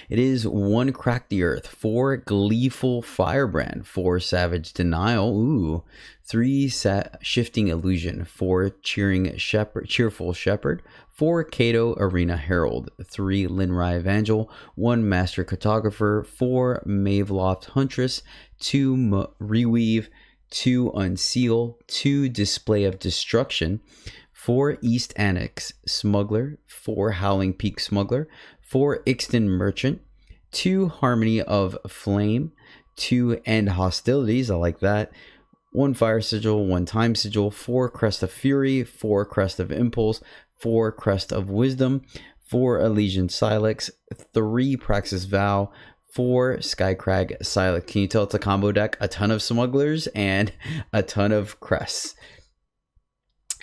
It is 1 Crack the Earth, 4 Gleeful Firebrand, 4 Savage Denial, 3 Shifting Illusion, 4 Cheerful Shepherd, 4 Kato Arena Herald, 3 Linrai Evangel, 1 Master Cartographer, 4 Maveloft Huntress, 2 Reweave, 2 Unseal, 2 Display of Destruction, 4 East Annex Smuggler, 4 Howling Peak Smuggler, 4 Ixton Merchant, 2 Harmony of Flame, 2 End Hostilities, I like that, 1 Fire Sigil, 1 Time Sigil, 4 Crest of Fury, 4 Crest of Impulse, 4 Crest of Wisdom, 4 Elysian Silex, 3 Praxis Vow, 4 Skycrag Silex. Can you tell it's a combo deck? A ton of Smugglers and a ton of Crests.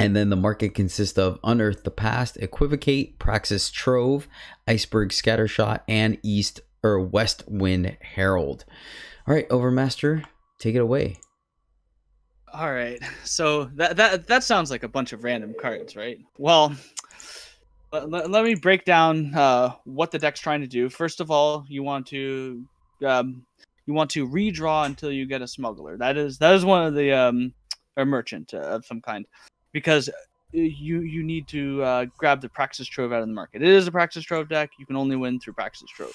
And then the market consists of Unearth the Past, Equivocate, Praxis Trove, Iceberg Scattershot, and West Wind Herald. All right, Overmaster, take it away. All right. So that sounds like a bunch of random cards, right? Well, let me break down what the deck's trying to do. First of all, you want to redraw until you get a smuggler. That is one of the a merchant of some kind, because you need to grab the Praxis Trove out of the market. It is a Praxis Trove deck. You can only win through Praxis Trove.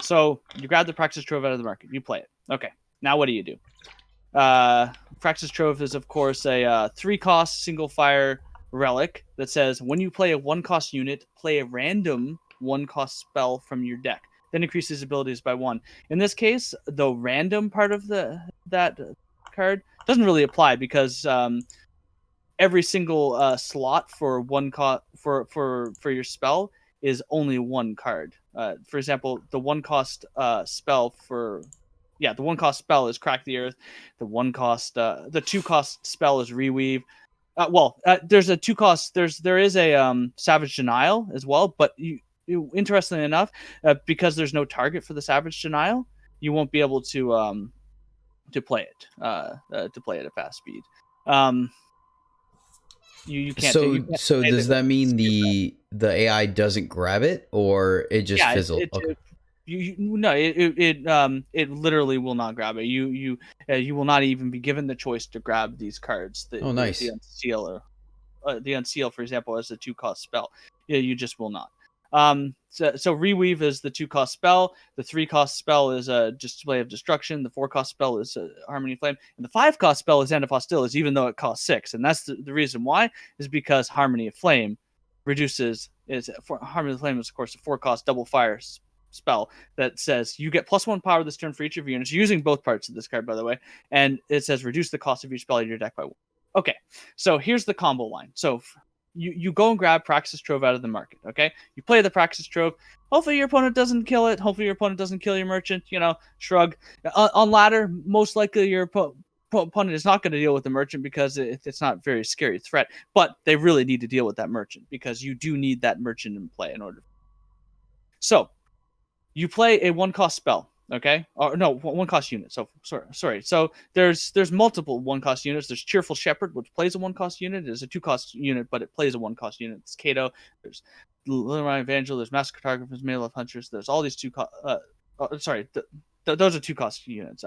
So you grab the Praxis Trove out of the market. You play it. Okay. Now what do you do? Praxis Trove is, of course, a 3-cost single fire relic that says when you play a 1-cost unit, play a random 1-cost spell from your deck. Then increases abilities by 1. In this case, the random part of that card doesn't really apply because every single slot for for your spell is only 1 card. For example, the 1-cost spell for the 1-cost spell is Crack the Earth. The 2-cost spell is Reweave. There's a 2-cost. There is a Savage Denial as well, but interestingly enough, because there's no target for the Savage Denial, you won't be able to play it at fast speed. You can't. So does that mean the AI doesn't grab it, or it just fizzles? Okay. It literally will not grab it. You will not even be given the choice to grab these cards. Nice. The Unseal, for example, as a 2-cost spell. You just will not. So Reweave is the 2-cost spell. The 3-cost spell is a Display of Destruction. The 4-cost spell is Harmony of Flame, and the 5-cost spell is End of Hostilities, even though it costs 6. And that's the reason why is because Harmony of Flame Harmony of Flame is, of course, a 4-cost double fire spell that says you get +1 power this turn for each of your units, using both parts of this card, by the way, and it says reduce the cost of each spell in your deck by 1. Okay, so here's the combo line. So you go and grab Praxis Trove out of the market. Okay, you play the Praxis Trove. Hopefully your opponent doesn't kill it. Hopefully your opponent doesn't kill your merchant. Shrug. On ladder, most likely your opponent is not going to deal with the merchant because it's not a very scary threat, but they really need to deal with that merchant because you do need that merchant in play in order. So you play a 1-cost spell, okay? Or no, 1-cost unit. So sorry. So there's multiple 1-cost units. There's Cheerful Shepherd, which plays a 1-cost unit. It is a 2-cost unit, but it plays a 1-cost unit. It's Kato. There's Little Ryan Evangel. There's Master Cartographers, Mail of Hunters. There's all these those are 2-cost units.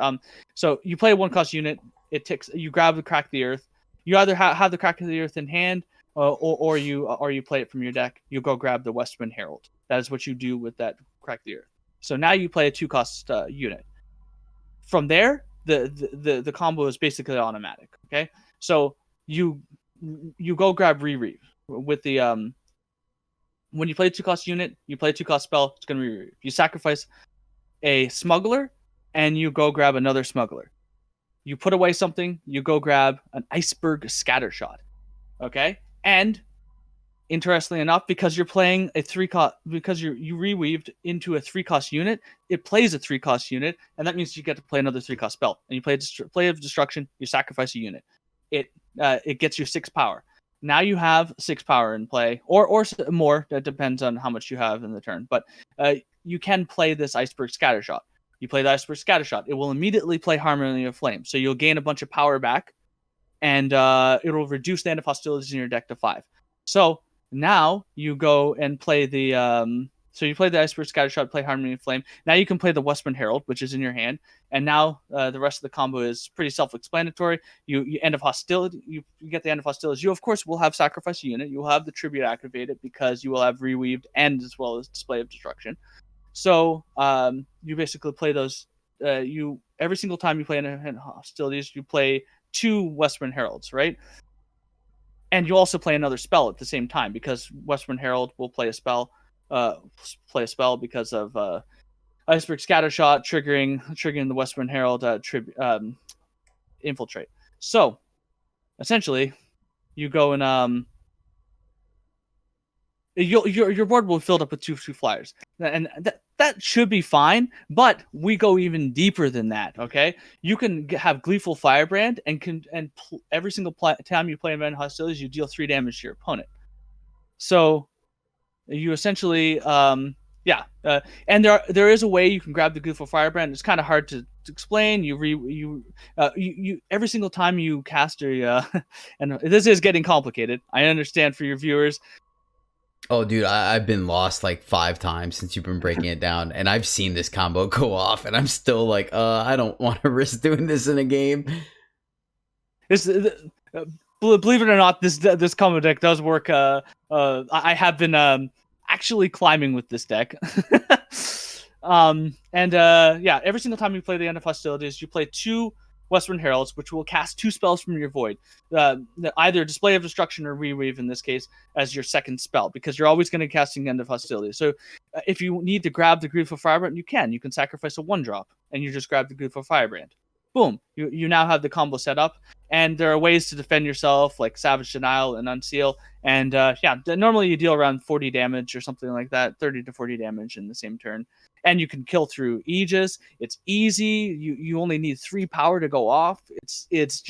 So you play a 1-cost unit. It ticks. You grab the Crack the Earth. You either have the Crack of the Earth in hand, or you play it from your deck. You go grab the Westwind Herald. That is what you do with that Crack the Earth. So now you play a 2-cost unit. From there, the combo is basically automatic. Okay, so you go grab Reweave with the when you play a 2-cost unit, you play a 2-cost spell. It's going to Reweave. You sacrifice a Smuggler, and you go grab another Smuggler. You put away something. You go grab an Iceberg Scattershot. Okay, and interestingly enough, because you're playing a 3-cost, because you Reweaved into a 3-cost unit, it plays a 3-cost unit, and that means you get to play another 3-cost spell. And you play Display of Destruction, you sacrifice a unit. It gets you 6 power. Now you have 6 power in play, or more. That depends on how much you have in the turn. But you can play this Iceberg Scattershot. You play the Iceberg Scattershot. It will immediately play Harmony of Flame. So you'll gain a bunch of power back, and it will reduce the End of Hostilities in your deck to 5. So now you go and play the you play the Iceberg Scattershot, play Harmony of Flame. Now you can play the Westwind Herald, which is in your hand, and now the rest of the combo is pretty self-explanatory. You End of Hostility. You get the End of Hostilities. You of course will have Sacrifice a unit. You will have the Tribute activated because you will have Reweaved and as well as Display of Destruction. So you basically play those. Every single time you play End of Hostilities, you play 2 Westwind Heralds, right? And you also play another spell at the same time because Westwind Herald will play a spell because of Iceberg Scattershot triggering the Westwind Herald Infiltrate. So essentially, you go and your board will be filled up with 2 flyers, and that should be fine. But we go even deeper than that. Okay, you can have Gleeful Firebrand every single time you play Event Hostilities, you deal 3 damage to your opponent. So you essentially and there is a way you can grab the Gleeful Firebrand. It's kind of hard to explain. You every single time you cast and this is getting complicated. I understand for your viewers. Oh, dude, I've been lost like 5 times since you've been breaking it down, and I've seen this combo go off, and I'm still like, I don't want to risk doing this in a game. believe it or not, this combo deck does work. I have been actually climbing with this deck. Every single time you play the End of Hostilities, you play 2 Western Heralds, which will cast 2 spells from your void. Either Display of Destruction or Reweave, in this case, as your second spell, because you're always going to cast End of Hostilities. So if you need to grab the Gleeful Firebrand, you can. You can sacrifice a 1-drop, and you just grab the Gleeful Firebrand. Boom. You now have the combo set up, and there are ways to defend yourself, like Savage Denial and Unseal. And normally you deal around 40 damage or something like that, 30 to 40 damage in the same turn. And you can kill through Aegis. It's easy. You only need 3 power to go off. It's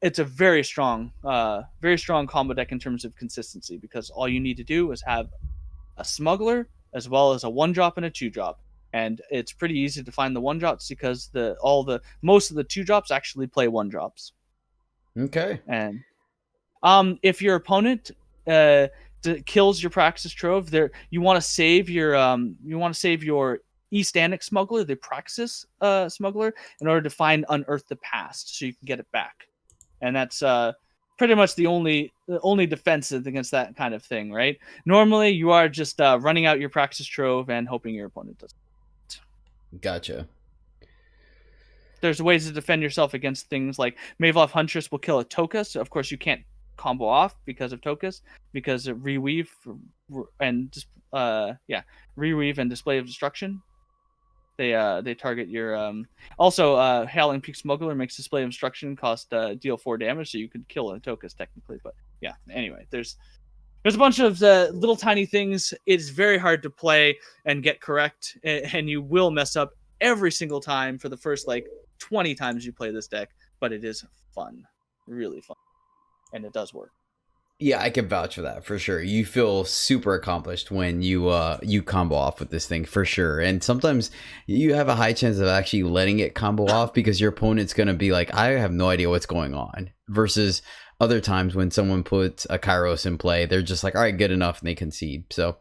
a very strong combo deck in terms of consistency, because all you need to do is have a Smuggler as well as a 1-drop and a 2-drop. And it's pretty easy to find the 1-drops because most of the 2-drops actually play 1-drops. Okay. And if your opponent kills your Praxis Trove, you want to save your Eastanic Smuggler, the Praxis Smuggler, in order to find Unearth the Past, so you can get it back. And that's pretty much the only defense against that kind of thing, right? Normally, you are just running out your Praxis Trove and hoping your opponent doesn't. Gotcha. There's ways to defend yourself against things like Maveloth Huntress will kill a Tokus. So of course, you can't combo off because of Tokus, because of Reweave and Reweave and Display of Destruction. They target your also Howling Peak Smuggler makes Display of Destruction cost deal 4 damage, so you could kill a Tokus technically. But yeah, anyway, there's a bunch of little tiny things. It's very hard to play and get correct, and you will mess up every single time for the first 20 times you play this deck, but it is fun, really fun, and it does work. Yeah, I can vouch for that for sure. You feel super accomplished when you combo off with this thing for sure. And sometimes you have a high chance of actually letting it combo off because your opponent's going to be like, I have no idea what's going on. Versus other times when someone puts a Kairos in play, they're just like, all right, good enough, and they concede. So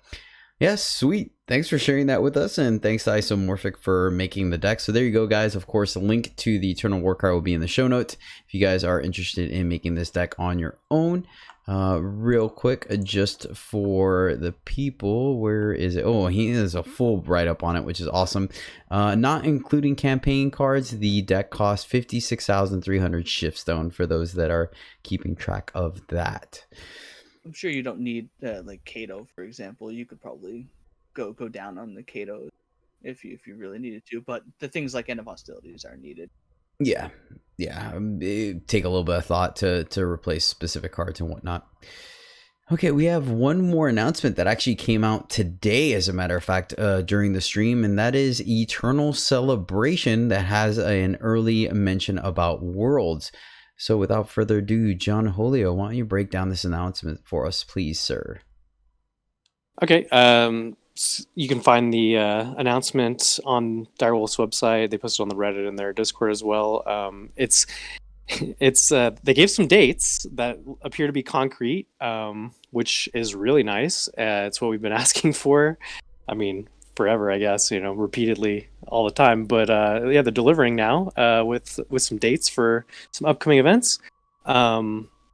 yeah, sweet. Thanks for sharing that with us, and thanks to Isomorphic for making the deck. So there you go, guys. Of course, the link to the Eternal War card will be in the show notes if you guys are interested in making this deck on your own. Real quick, just for the people, where is it? Oh, he has a full write-up on it, which is awesome. Not including campaign cards, the deck costs 56,300 Shiftstone for those that are keeping track of that. I'm sure you don't need Kato, for example. You could probably go down on the Kato if you really needed to, but the things like End of Hostilities are needed. Yeah. Take a little bit of thought to replace specific cards and whatnot. Okay, we have one more announcement that actually came out today, as a matter of fact, during the stream, and that is Eternal Celebration that has an early mention about Worlds. So without further ado, Johnholio, why don't you break down this announcement for us, please, sir? Okay, you can find the announcement on Direwolf's website. They posted on the Reddit and their Discord as well. It's they gave some dates that appear to be concrete, which is really nice. It's what we've been asking for. I mean, forever, I guess, repeatedly all the time. But they're delivering now with some dates for some upcoming events.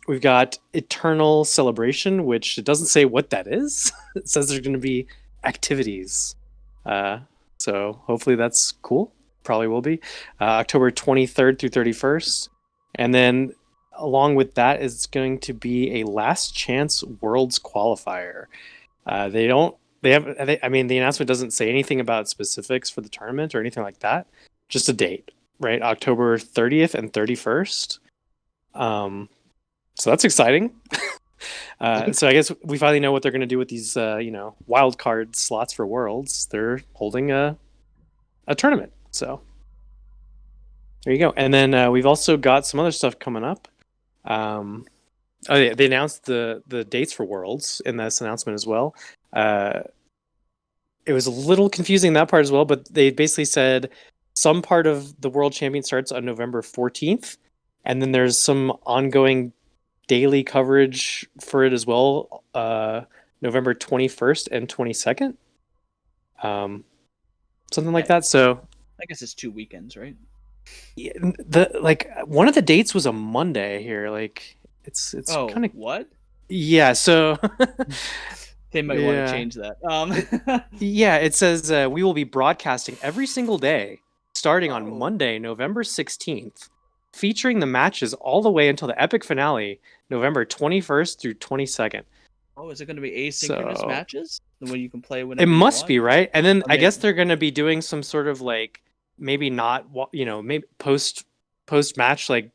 We've got Eternal Celebration, which it doesn't say what that is. It says there's going to be activities. So hopefully that's cool. Probably will be. October 23rd through 31st. And then along with that is going to be a last chance Worlds qualifier. The announcement doesn't say anything about specifics for the tournament or anything like that. Just a date, right? October 30th and 31st. So that's exciting. So I guess we finally know what they're going to do with these, wild card slots for Worlds. They're holding a tournament. So there you go. And then we've also got some other stuff coming up. They announced the dates for Worlds in this announcement as well. It was a little confusing, that part as well, but they basically said some part of the World Champion starts on November 14th, and then there's some ongoing daily coverage for it as well, November 21st and 22nd. Something like that. So I guess it's 2 weekends, right? Yeah, one of the dates was a Monday here. It's Oh, kind of what? yeah. So They might want Yeah. to change that. yeah, it says we will be broadcasting every single day starting on Oh. Monday, November 16th, featuring the matches all the way until the epic finale, November 21st through 22nd. Oh, is it going to be asynchronous So- matches? The way you can play It whenever you must want? be, right? And then Or I guess maybe- they're going to be doing some sort of like maybe not maybe post match like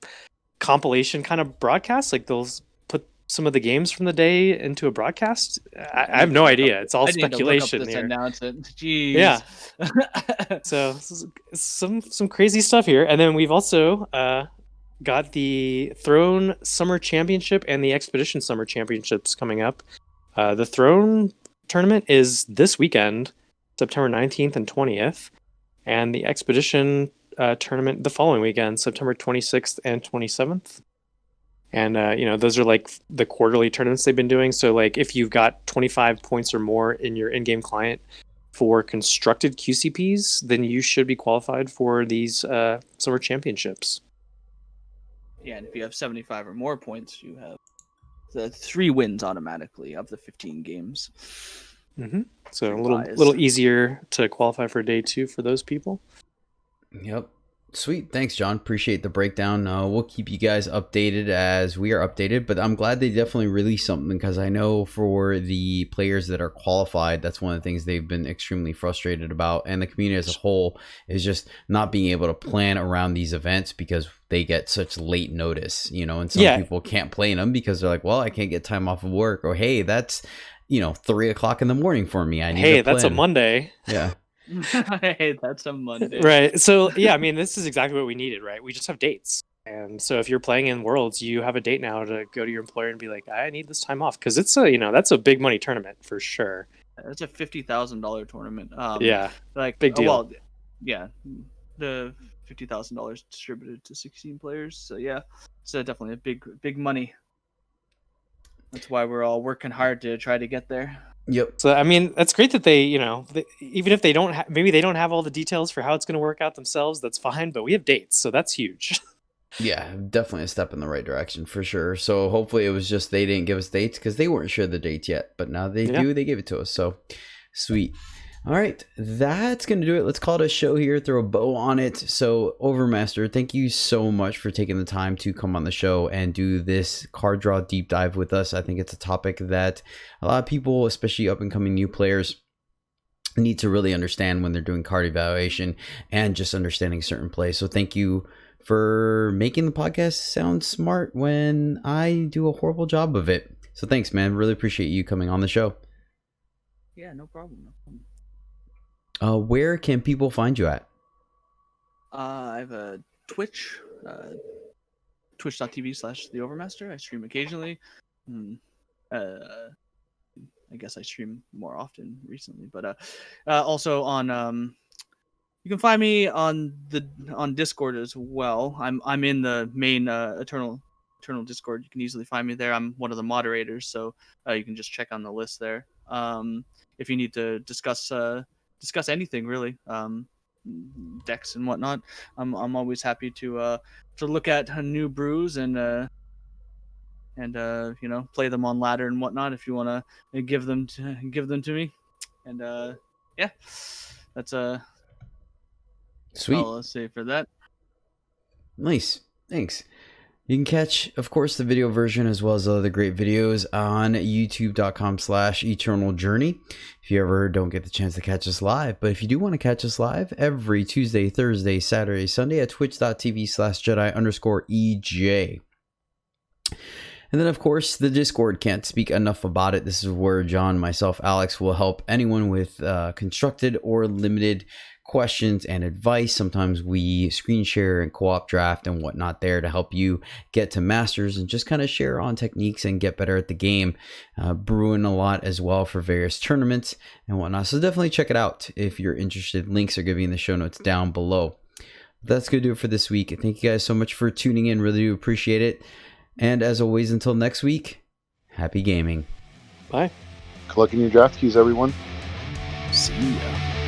compilation kind of broadcast, like they'll put some of the games from the day into a broadcast. I have no idea. It's all I need to look up speculation this here. announcement. Jeez. Yeah. So this is some crazy stuff here, and then we've also got the Throne Summer Championship and the Expedition Summer Championships coming up. The Throne tournament is this weekend, September 19th and 20th, and the Expedition tournament the following weekend, September 26th and 27th. And those are like the quarterly tournaments they've been doing. So like if you've got 25 points or more in your in-game client for constructed QCPs, then you should be qualified for these summer championships. Yeah, and if you have 75 or more points, you have the 3 wins automatically of the 15 games. Mm-hmm. So a Free little buys. little easier to qualify for day 2 for those people. Yep. Sweet. Thanks, John. Appreciate the breakdown. We'll keep you guys updated as we are updated, but I'm glad they definitely released something because I know for the players that are qualified, that's one of the things they've been extremely frustrated about. And the community as a whole is just not being able to plan around these events because they get such late notice, and some people can't play in them because they're like, well, I can't get time off of work, or, hey, that's, 3:00 in the morning for me. I need to plan. That's a Monday. Yeah. Hey, that's a Monday. Right. So yeah, I mean, this is exactly what we needed, right? We just have dates. And so if you're playing in Worlds, you have a date now to go to your employer and be like, I need this time off. Because it's that's a big money tournament for sure. That's a $50,000 tournament. Yeah. Like Big deal. Well, yeah, the $50,000 distributed to 16 players. So yeah, it's definitely a big money. That's why we're all working hard to try to get there. Yep. So I mean, that's great that they, even if they don't, maybe they don't have all the details for how it's going to work out themselves. That's fine, but we have dates, so that's huge. Yeah, definitely a step in the right direction for sure. So hopefully it was just they didn't give us dates because they weren't sure the dates yet, but now they do. They gave it to us. So sweet. All right, that's going to do it. Let's call it a show here, throw a bow on it. So Overmaster, thank you so much for taking the time to come on the show and do this card draw deep dive with us. I think it's a topic that a lot of people, especially up and coming new players, need to really understand when they're doing card evaluation and just understanding certain plays. So thank you for making the podcast sound smart when I do a horrible job of it. So thanks, man. Really appreciate you coming on the show. Yeah, no problem. Where can people find you at? I have a Twitch, twitch.tv/Theovermaster. I stream occasionally. I guess I stream more often recently, but also on you can find me on Discord as well. I'm in the main Eternal Discord. You can easily find me there. I'm one of the moderators, so you can just check on the list there. If you need to discuss anything really, decks and whatnot, I'm always happy to look at new brews and play them on ladder and whatnot if you want to give them to me. And yeah, that's Sweet. all I'll say for that. Nice. Thanks. You can catch, of course, the video version as well as other great videos on youtube.com/EternalJourney. If you ever don't get the chance to catch us live, but if you do want to catch us live every Tuesday, Thursday, Saturday, Sunday at twitch.tv/Jedi_EJ. And then, of course, the Discord, can't speak enough about it. This is where John, myself, Alex will help anyone with constructed or limited questions and advice. Sometimes we screen share and co-op draft and whatnot there to help you get to masters and just kind of share on techniques and get better at the game. Brewing a lot as well for various tournaments and whatnot. So definitely check it out if you're interested. Links are going to be in the show notes down below. That's going to do it for this week. Thank you guys so much for tuning in. Really do appreciate it. And as always, until next week, happy gaming. Bye. Collecting your draft keys, everyone. See ya.